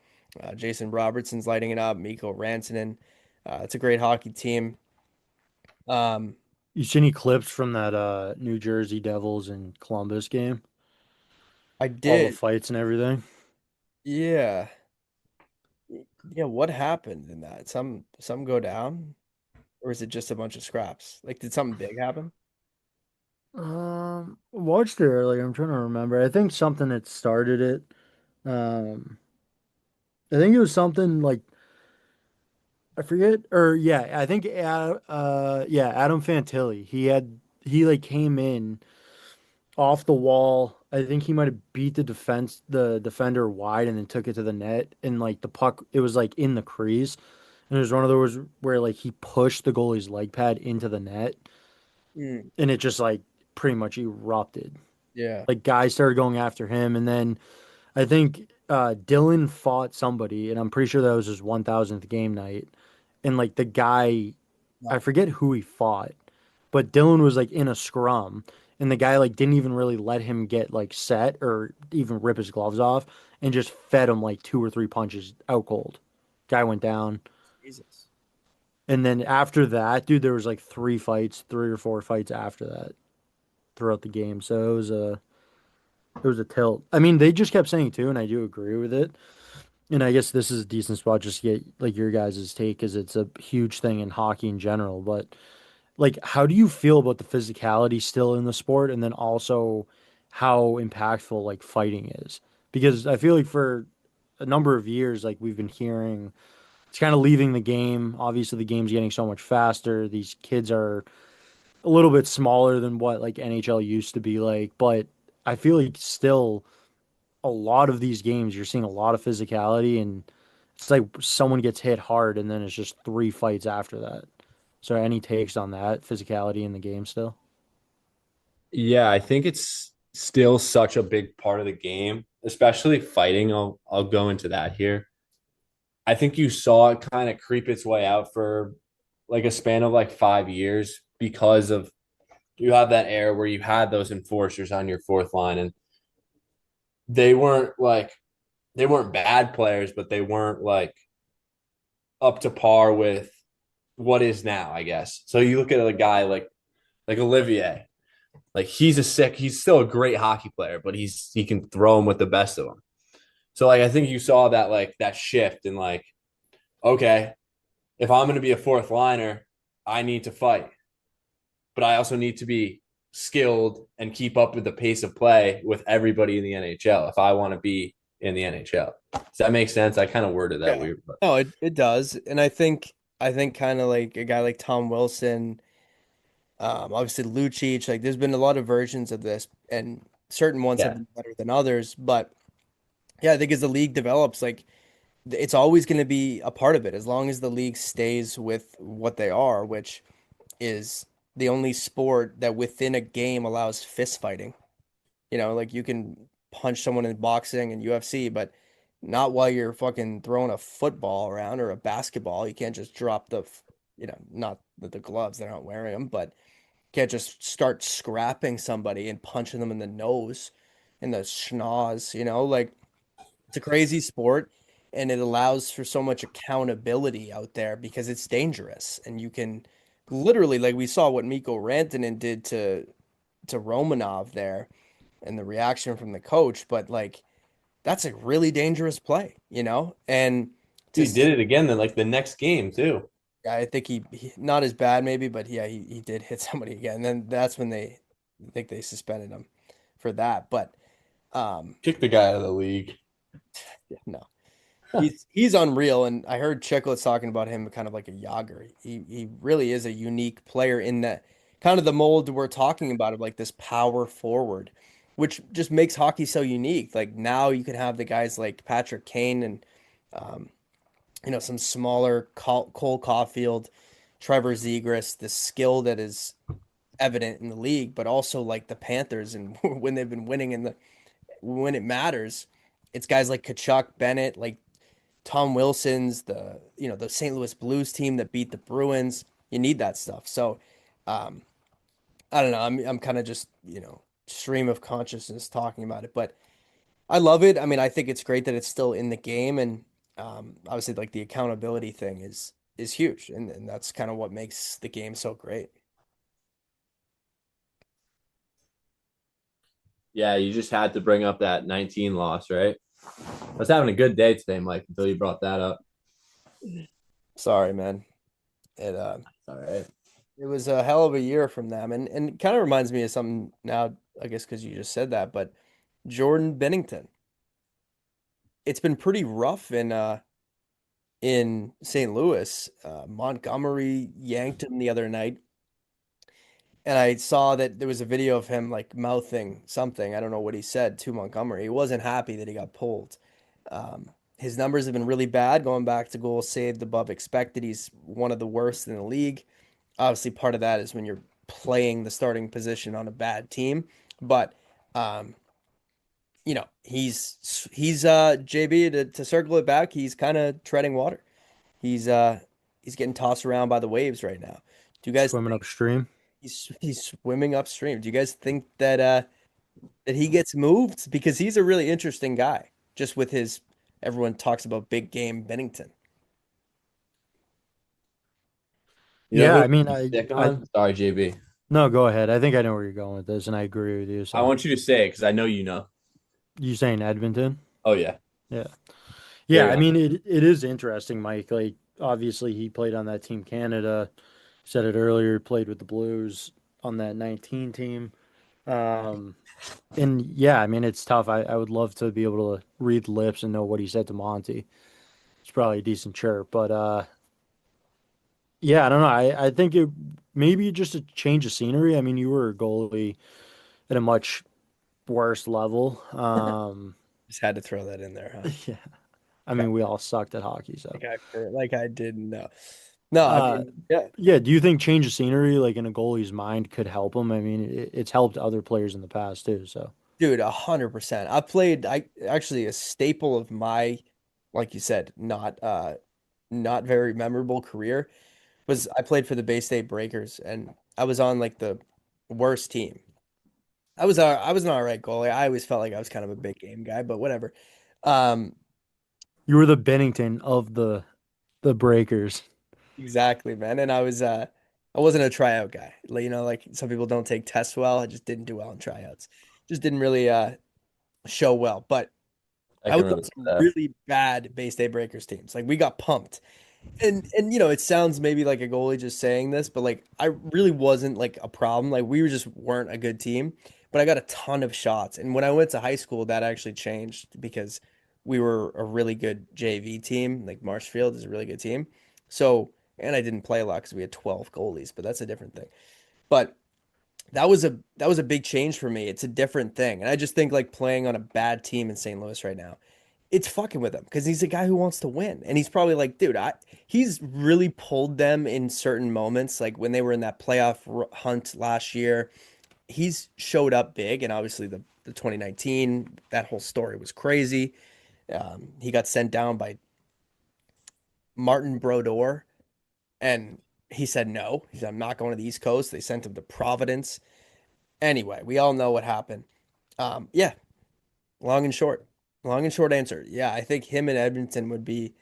Jason Robertson's lighting it up. Mikko Rantanen. It's a great hockey team. Um, You see any clips from that New Jersey Devils and Columbus game? I All the did. fights and everything. Yeah. Yeah, what happened in that? Some go down, or is it just a bunch of scraps? Like, did something big happen? Watched it earlier. I'm trying to remember. I think something that started it. Um, I think it was something like I forget, or yeah, I think yeah, Adam Fantilli. He like came in off the wall. I think he might have beat the defender wide, and then took it to the net. And like the puck, it was like in the crease, and it was one of those where like he pushed the goalie's leg pad into the net. Mm, and it just like pretty much erupted. yeah. Like guys started going after him, and then I think Dylan fought somebody, and I'm pretty sure that was his 1,000th game night. And like the guy, I Wow. forget who he fought, but Dylan was like in a scrum, and the guy like didn't even really let him get like set or even rip his gloves off, and just fed him like two or three punches out cold. Guy went down. Jesus. And then after that, dude, there was like three fights, three or four fights after that throughout the game. So it was a tilt. I mean, they just kept saying too, and I do agree with it. And I guess this is a decent spot just to get like your guys' take because it's a huge thing in hockey in general. But like, how do you feel about the physicality still in the sport, and then also how impactful like fighting is? Because I feel like for a number of years, like we've been hearing it's kind of leaving the game. Obviously, the game's getting so much faster. These kids are a little bit smaller than what like NHL used to be like, but I feel like still a lot of these games you're seeing a lot of physicality and it's like someone gets hit hard and then it's just three fights after that. So any takes on that physicality in the game still? Yeah, I think it's still such a big part of the game, especially fighting. I'll go into that here. I think you saw it kind of creep its way out for like a span of like 5 years because of you have that era where you had those enforcers on your fourth line and they weren't like they weren't bad players, but they weren't like up to par with what is now, I guess. So you look at a guy like Olivier, like he's still a great hockey player, but he can throw him with the best of them. So like I think you saw that like that shift in like, okay, if I'm gonna be a fourth liner, I need to fight. But I also need to be skilled and keep up with the pace of play with everybody in the NHL if I want to be in the NHL. Does that make sense? I kind of worded that Yeah. weird, but No, it does. And I think kind of like a guy like Tom Wilson, obviously Lucic, like there's been a lot of versions of this and certain ones have yeah. been better than others. But yeah, I think as the league develops, like it's always going to be a part of it as long as the league stays with what they are, which is the only sport that within a game allows fist fighting. Like you can punch someone in boxing and UFC, but not while you're fucking throwing a football around or a basketball. You can't just drop not the gloves, they're not wearing them, but can't just start scrapping somebody and punching them in the nose, in the schnoz, like it's a crazy sport and it allows for so much accountability out there because it's dangerous and you can literally like we saw what Mikko Rantanen did to Romanov there and the reaction from the coach, but like that's a really dangerous play, And to He did it again then like the next game too. I think he not as bad maybe, but yeah, he did hit somebody again. And then that's when I think they suspended him for that. But Kick the guy out of the league. yeah, no. He's unreal, and I heard Chicklets talking about him kind of like a Yager. He really is a unique player in that kind of the mold we're talking about of like this power forward, which just makes hockey so unique. Like now you can have the guys like Patrick Kane and um, some smaller Cole Caulfield, Trevor Zegras, the skill that is evident in the league, but also like the Panthers and when they've been winning when it matters, it's guys like Kachuk, Bennett, like Tom Wilson's, the St. Louis Blues team that beat the Bruins. You need that stuff. So, um, I don't know. I'm kind of just, stream of consciousness talking about it, but I love it. I mean, I think it's great that it's still in the game, and obviously, like the accountability thing is huge, and that's kind of what makes the game so great. Yeah, you just had to bring up that 19 loss, right? I was having a good day today, Mike, until you brought that up. Sorry, man. It All right. it was a hell of a year from them, and it kind of reminds me of something now. I guess because you just said that, but Jordan Bennington. It's been pretty rough in St. Louis. Montgomery yanked him the other night, and I saw that there was a video of him like mouthing something. I don't know what he said to Montgomery. He wasn't happy that he got pulled. His numbers have been really bad going back to goals saved above expected. He's one of the worst in the league. Obviously, part of that is when you're playing the starting position on a bad team, but um, he's JB to circle it back, he's kind of treading water. He's uh he's getting tossed around by the waves right now. Do you guys Swimming think upstream. he's swimming upstream? Do you guys think that he gets moved? Because he's a really interesting guy, just with his everyone talks about big game Bennington. You know Yeah, who I mean, I'm sick I on? Sorry, JB. no, go ahead. I think I know where you're going with this, and I agree with you. I So want you to say it because I know you know. you saying Edmonton? Oh yeah, Yeah. Yeah, carry I on. mean it is interesting, Mike. Like obviously he played on that Team Canada. Said it earlier, played with the Blues on that 19 team. Um and yeah, I mean it's tough. I would love to be able to read lips and know what he said to Monty. It's probably a decent chirp, but yeah, I don't know. I think it maybe just a change of scenery. I mean, you were a goalie at a much worse level. Just had to throw that in there, huh? Yeah. I mean, we all sucked at hockey, so. Like I didn't know. No, I Uh, mean, yeah, yeah. Do you think change of scenery, like in a goalie's mind, could help him? I mean, it's helped other players in the past too. So dude, 100%. I actually a staple of my, like you said, not very memorable career was I played for the Bay State Breakers and I was on like the worst team. I was an all right goalie. I always felt like I was kind of a big game guy, but whatever. Um, you were the Bennington of the Breakers. exactly, man. And I wasn't a tryout guy. Like, like some people don't take tests well. I just didn't do well in tryouts. Just didn't really show well. But I I can was on relate to some that. really bad Bay State Breakers teams. Like we got pumped. And it sounds maybe like a goalie just saying this, but like I really wasn't like a problem. Like we just weren't a good team, but I got a ton of shots. And when I went to high school, that actually changed because we were a really good JV team. Like Marshfield is a really good team. So, and I didn't play a lot because we had 12 goalies, but that's a different thing. But that was a big change for me. It's a different thing. And I just think like playing on a bad team in St. Louis right now, it's fucking with him because he's a guy who wants to win. And he's probably like, dude, he's really pulled them in certain moments, like when they were in that playoff hunt last year. He's showed up big, and obviously the 2019, that whole story was crazy. He got sent down by Martin Brodeur, and he said no. He said, I'm not going to the East Coast. They sent him to Providence. Anyway, we all know what happened. Yeah, long and short. Long and short answer. Yeah, I think him and Edmonton would be,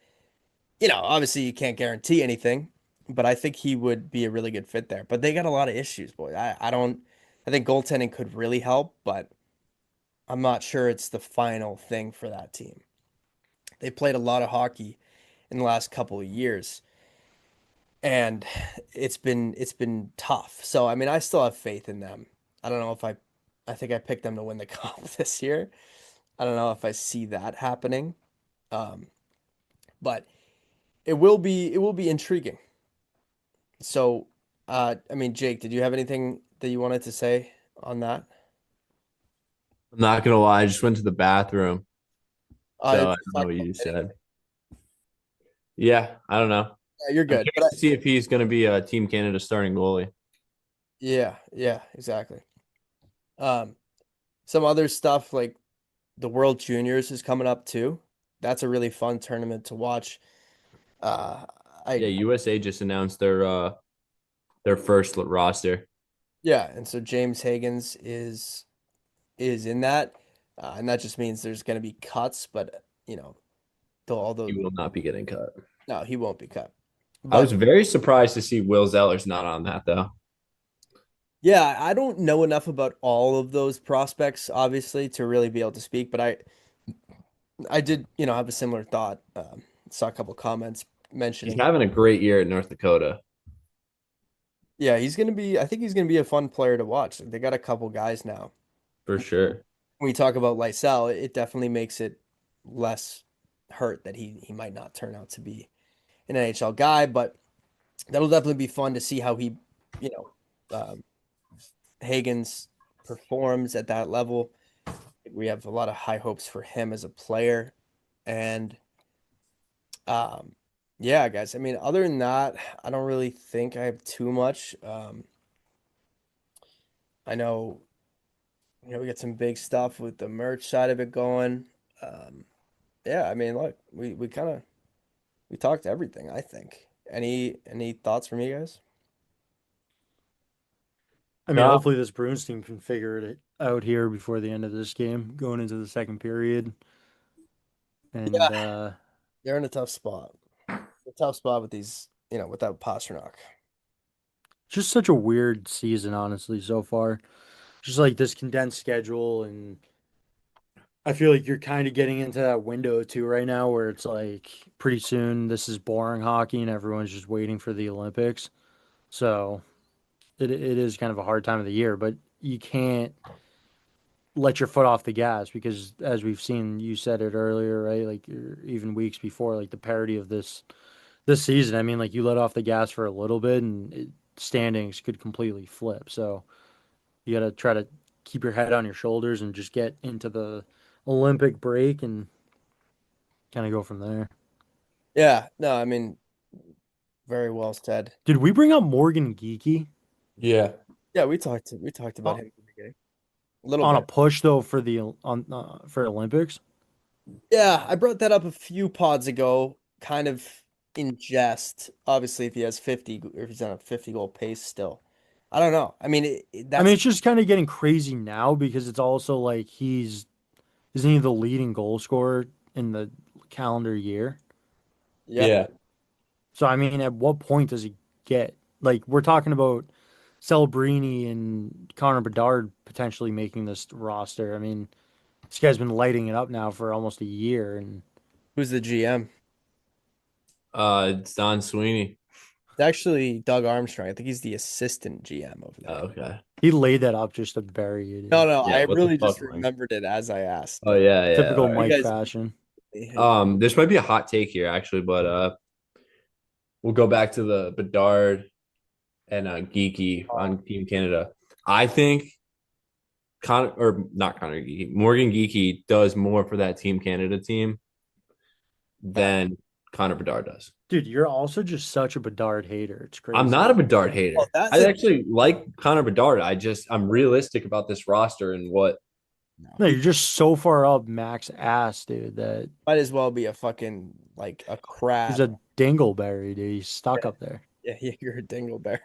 obviously you can't guarantee anything, but I think he would be a really good fit there. But they got a lot of issues, boy. I think goaltending could really help, but I'm not sure it's the final thing for that team. They played a lot of hockey in the last couple of years, and it's been tough. So I mean, I still have faith in them. I don't know if I think I picked them to win the cup this year. I don't know if I see that happening. Um, but it will be intriguing. So, I mean, Jake, did you have anything that you wanted to say on that? I'm not gonna lie, I just went to the bathroom, so I Just don't know talk what about you just Bennington. said. Yeah, I don't know. Yeah, you're I'm good. curious to see if he's gonna be a Team Canada starting goalie. Yeah, exactly. Um, some other stuff like the World Juniors is coming up too. That's a really fun tournament to watch. Uh, Yeah, I USA just announced their first roster. yeah, and so James Higgins is in that, and that just means there's going to be cuts, but He although will not be getting cut. no, he won't be cut. I was But very surprised to see Will Zeller's not on that though. yeah, I don't know enough about all of those prospects, obviously, to really be able to speak. But I did, have a similar thought. Saw a couple comments He's mentioning, having a great year at North Dakota yeah, he's gonna be. I think he's gonna be a fun player to watch. Like, they got a couple guys now. for sure. When we talk about Lysell, it definitely makes it less hurt that he might not turn out to be an NHL guy. But that'll definitely be fun to see how you know, um, Hagen's performs at that level. We have a lot of high hopes for him as a player. And um, yeah, guys, I mean, other than that, I don't really think I have too much. I know, we got some big stuff with the merch side of it going. Um, yeah, I mean, look, we kind of we talked everything, I think. Any thoughts from you guys? I mean, No, hopefully this Bruins team can figure it out here before the end of this game, going into the second period. Yeah, And they're in a tough spot. A tough spot with these, without Pasternak. just such a weird season, honestly, so far. Just like this condensed schedule, and I feel like you're kind of getting into that window too right now where it's like pretty soon this is boring hockey and everyone's just waiting for the Olympics. So it is kind of a hard time of the year, but you can't let your foot off the gas because as we've seen, you said it earlier, right? Like even weeks before, like the parity of this season. I mean, like you let off the gas for a little bit and standings could completely flip. So you got to try to keep your head on your shoulders and just get into the Olympic break and kind of go from there. Yeah, no, I mean, very well said. Did we bring up Morgan Geekie yeah. Yeah, we talked about him on at the beginning. A little a bit. push though for the on for Olympics? Yeah, I brought that up a few pods ago, kind of in jest. Obviously, if he has 50, or if he's on a 50 goal pace still. I don't know. I mean, I mean, that's it's just kind of getting crazy now because it's also like isn't he the leading goal scorer in the calendar year? yeah. Yeah. So I mean, at what point does he get like we're talking about Celebrini and Connor Bedard potentially making this roster? I mean, this guy's been lighting it up now for almost a year, and Who's the GM? It's Don Sweeney. It's actually Doug Armstrong. I think he's the assistant GM over Oh, there. okay. he laid that up just to bury it No, in no, Yeah, I what the really just fuck, Mike? remembered it as I asked, Oh but yeah, yeah. typical All you right. Mike guys, fashion. This might be a hot take here, actually, but we'll go back to the Bedard and Geeky on Team Canada. I think or not Connor Geeky, Morgan Geeky does more for that Team Canada team than Connor Bedard does. Dude, you're also just such a Bedard hater. It's I'm not a crazy. Bedard Oh, hater. that's I a actually like Connor Bedard. I'm realistic about this roster and what. no. No, He you're just so far up Max ass, dude, that might as well be a fucking like a he's crab. a dingleberry, dude. He's stuck up there. Yeah, yeah, you're a dingleberry.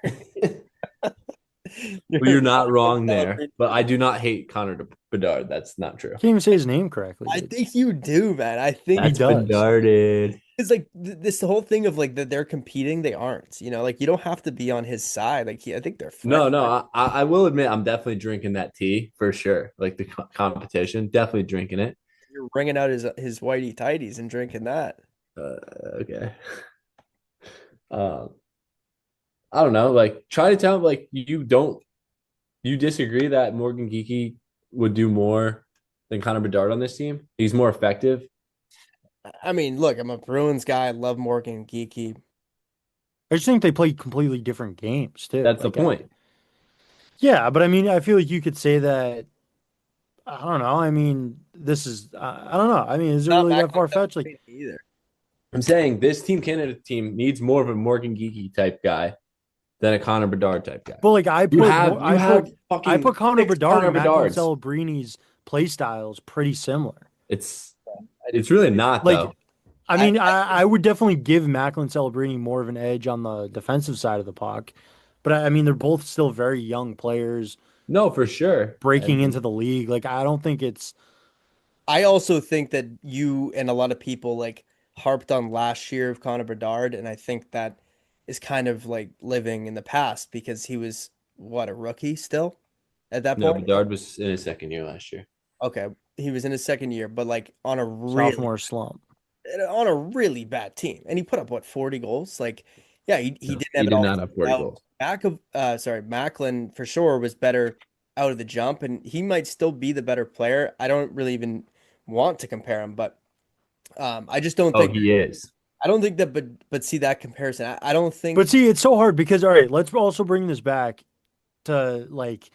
Well, You're you're not like wrong there, celebrating. but I do not hate Connor Bedard. That's not true. Can't even say his name correctly, I dude. think you do, man. I He think That's does. Bedarded. it's like this whole thing of like that they're competing, they aren't. Like you don't have to be on his side. Like I think they're friends. No, no, I will admit I'm definitely drinking that tea for sure. Like the competition, definitely drinking it. You're bringing out his whitey tighties and drinking that. Okay. Um, I don't know. Like, try to tell like you disagree that Morgan Geeky would do more than Connor Bedard on this team? He's more effective. I mean, look, I'm a Bruins guy. I love Morgan Geekie. I just think they play completely different games too. That's the point. Yeah, but I mean, I feel like you could say that. I don't know. I mean, this is. I don't know. I mean, is it Not really that Macklin far fetched? Like, either. I'm saying this Team Canada team needs more of a Morgan Geeky type guy than a Connor Bedard type guy. but like I You put, have you I have put, I fucking put Connor six Bedard Connor and Macklin Bedards. Celebrini's play styles pretty similar. It's I do. it's really not Like, though. I I, mean, I I would definitely give Macklin Celebrini more of an edge on the defensive side of the puck, but I mean, they're both still very young players No, for sure. breaking into the league. Like, I don't think it's. I also think that you and a lot of people like harped on last year of Connor Bedard, and I think that is kind of like living in the past because he was what, a rookie still at that No, point? Bedard was in his second year last year. Okay, he was in his second year, but like Sophomore slump. on a really bad team, and he put up what, 40 goals? Like, yeah, he No, didn't have he it did all not have 40 figured out. goals. Macklin for sure was better out of the jump, and he might still be the better player. I don't really even want to compare him, but I just don't Oh, think he is. I don't think that, but see that comparison. I don't But think see, it's so hard because all right, let's also bring this back to like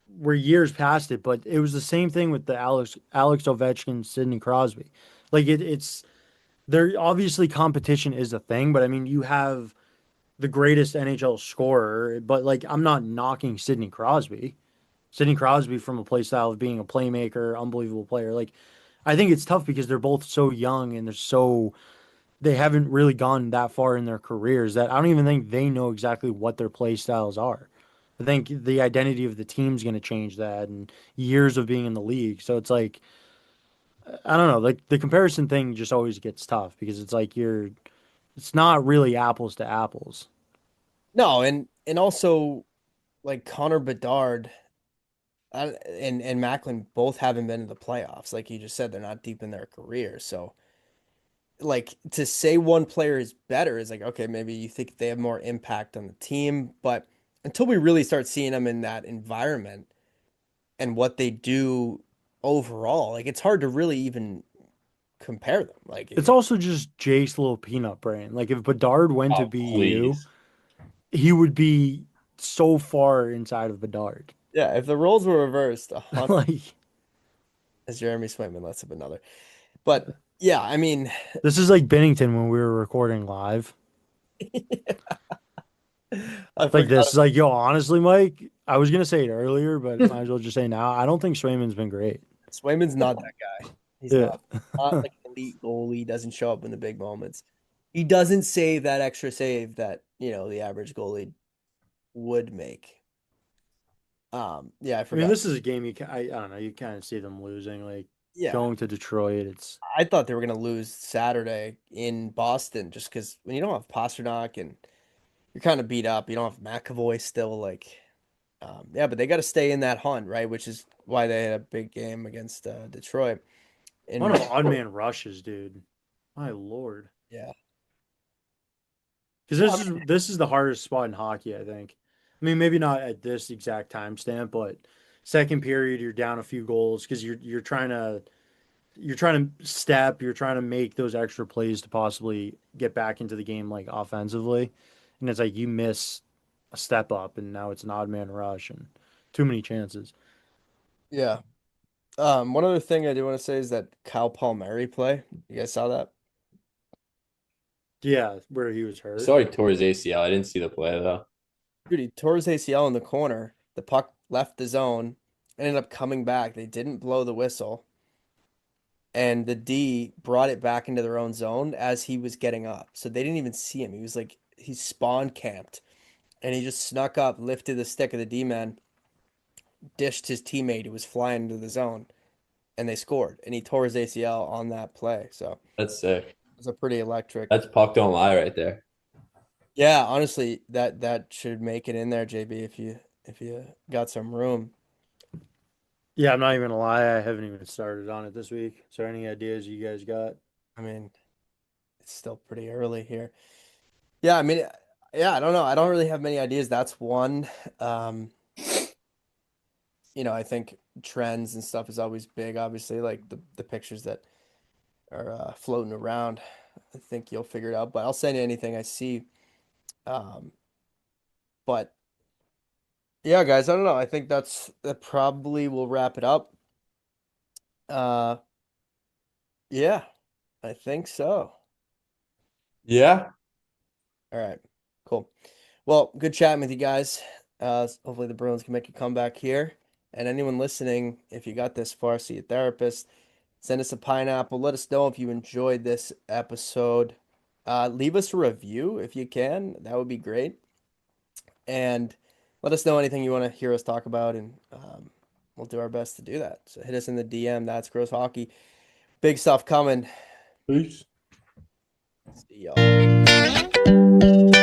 we're years past it, but it was the same thing with the Alex Ovechkin, Sidney Crosby. Like it's there obviously competition is a thing, but I mean you have the greatest NHL scorer, but like I'm not knocking Sidney Crosby. Sidney Crosby from a play style of being a playmaker, unbelievable player. Like, I think it's tough because they're both so young and they haven't really gone that far in their careers that I don't even think they know exactly what their play styles are. I think the identity of the team's going to change that and years of being in the league. So it's like, I don't know, like the comparison thing just always gets tough because it's like it's not really apples to apples. No, and also like Connor Bedard and Macklin both haven't been in the playoffs. Like you just said, they're not deep in their career. So like to say one player is better is like, okay, maybe you think they have more impact on the team, but until we really start seeing them in that environment and what they do overall, like it's hard to really even compare them. Like It's also just Jake's little peanut brain. Like if Bedard went to Oh, BU, please. he would be so far inside of Bedard. yeah, if the roles were reversed, 100 Like as Jeremy Swayman lets up another. But yeah, I mean, this is like Bennington when we were recording live. I Like forgot. this is like, yo, honestly, Mike, I was gonna say it earlier, but might as well just say now. I don't think Swayman's been great. Swayman's not that guy. He's Yeah. not like an elite goalie. Doesn't show up in the big moments. He doesn't save that extra save that the average goalie would make. Yeah, I I mean, forgot. this is a game I don't know, you kind of see them losing. Like Yeah, going to Detroit, it's I thought they were gonna lose Saturday in Boston just because when you don't have Pasternak and you're kind of beat up, you don't have McAvoy still. Like, yeah, but they got to stay in that hunt, right? Which is why they had a big game against Detroit. a lot And of odd man rushes, dude. My lord. yeah, Because no, I this is the hardest spot in hockey, I think. I mean, maybe not at this exact timestamp, but second period you're down a few goals because you're trying to step, you're trying to make those extra plays to possibly get back into the game like offensively. And it's like you miss a step up and now it's an odd man rush and too many chances. yeah. One other thing I do want to say is that Kyle Palmieri play. You guys saw that? Yeah, where he was I hurt. saw he tore his ACL. I didn't see the play though. Dude, he tore his ACL in the corner. The puck left the zone, ended up coming back. They didn't blow the whistle, and the D brought it back into their own zone as he was getting up. So they didn't even see him. He was like he spawn camped, and he just snuck up, lifted the stick of the D man, dished his teammate who was flying into the zone, and they scored. And he tore his ACL on that play. So it That's sick. was a pretty electric. That's puck don't lie right there. Yeah, honestly, that should make it in there, JB, if you got some room. Yeah, I'm not even gonna lie, I haven't even started on it this week. So any ideas you guys got? I mean, it's still pretty early here. Yeah, I mean, yeah, I don't know. I don't really have many ideas. That's one. Um, I think trends and stuff is always big, obviously, like the pictures that are floating around. I think you'll figure it out, but I'll send you anything I see. Um, but yeah, guys, I don't know. I think that probably will wrap it up. Uh, yeah, I think so. Yeah. All right, cool. Well, good chatting with you guys. Hopefully the Bruins can make a comeback here. And anyone listening, if you got this far, see a therapist. Send us a pineapple. Let us know if you enjoyed this episode. Leave us a review if you can. That would be great. And let us know anything you want to hear us talk about, and we'll do our best to do that. So hit us in the DM. That's Gross Hockey. Big stuff coming. Peace. See y'all.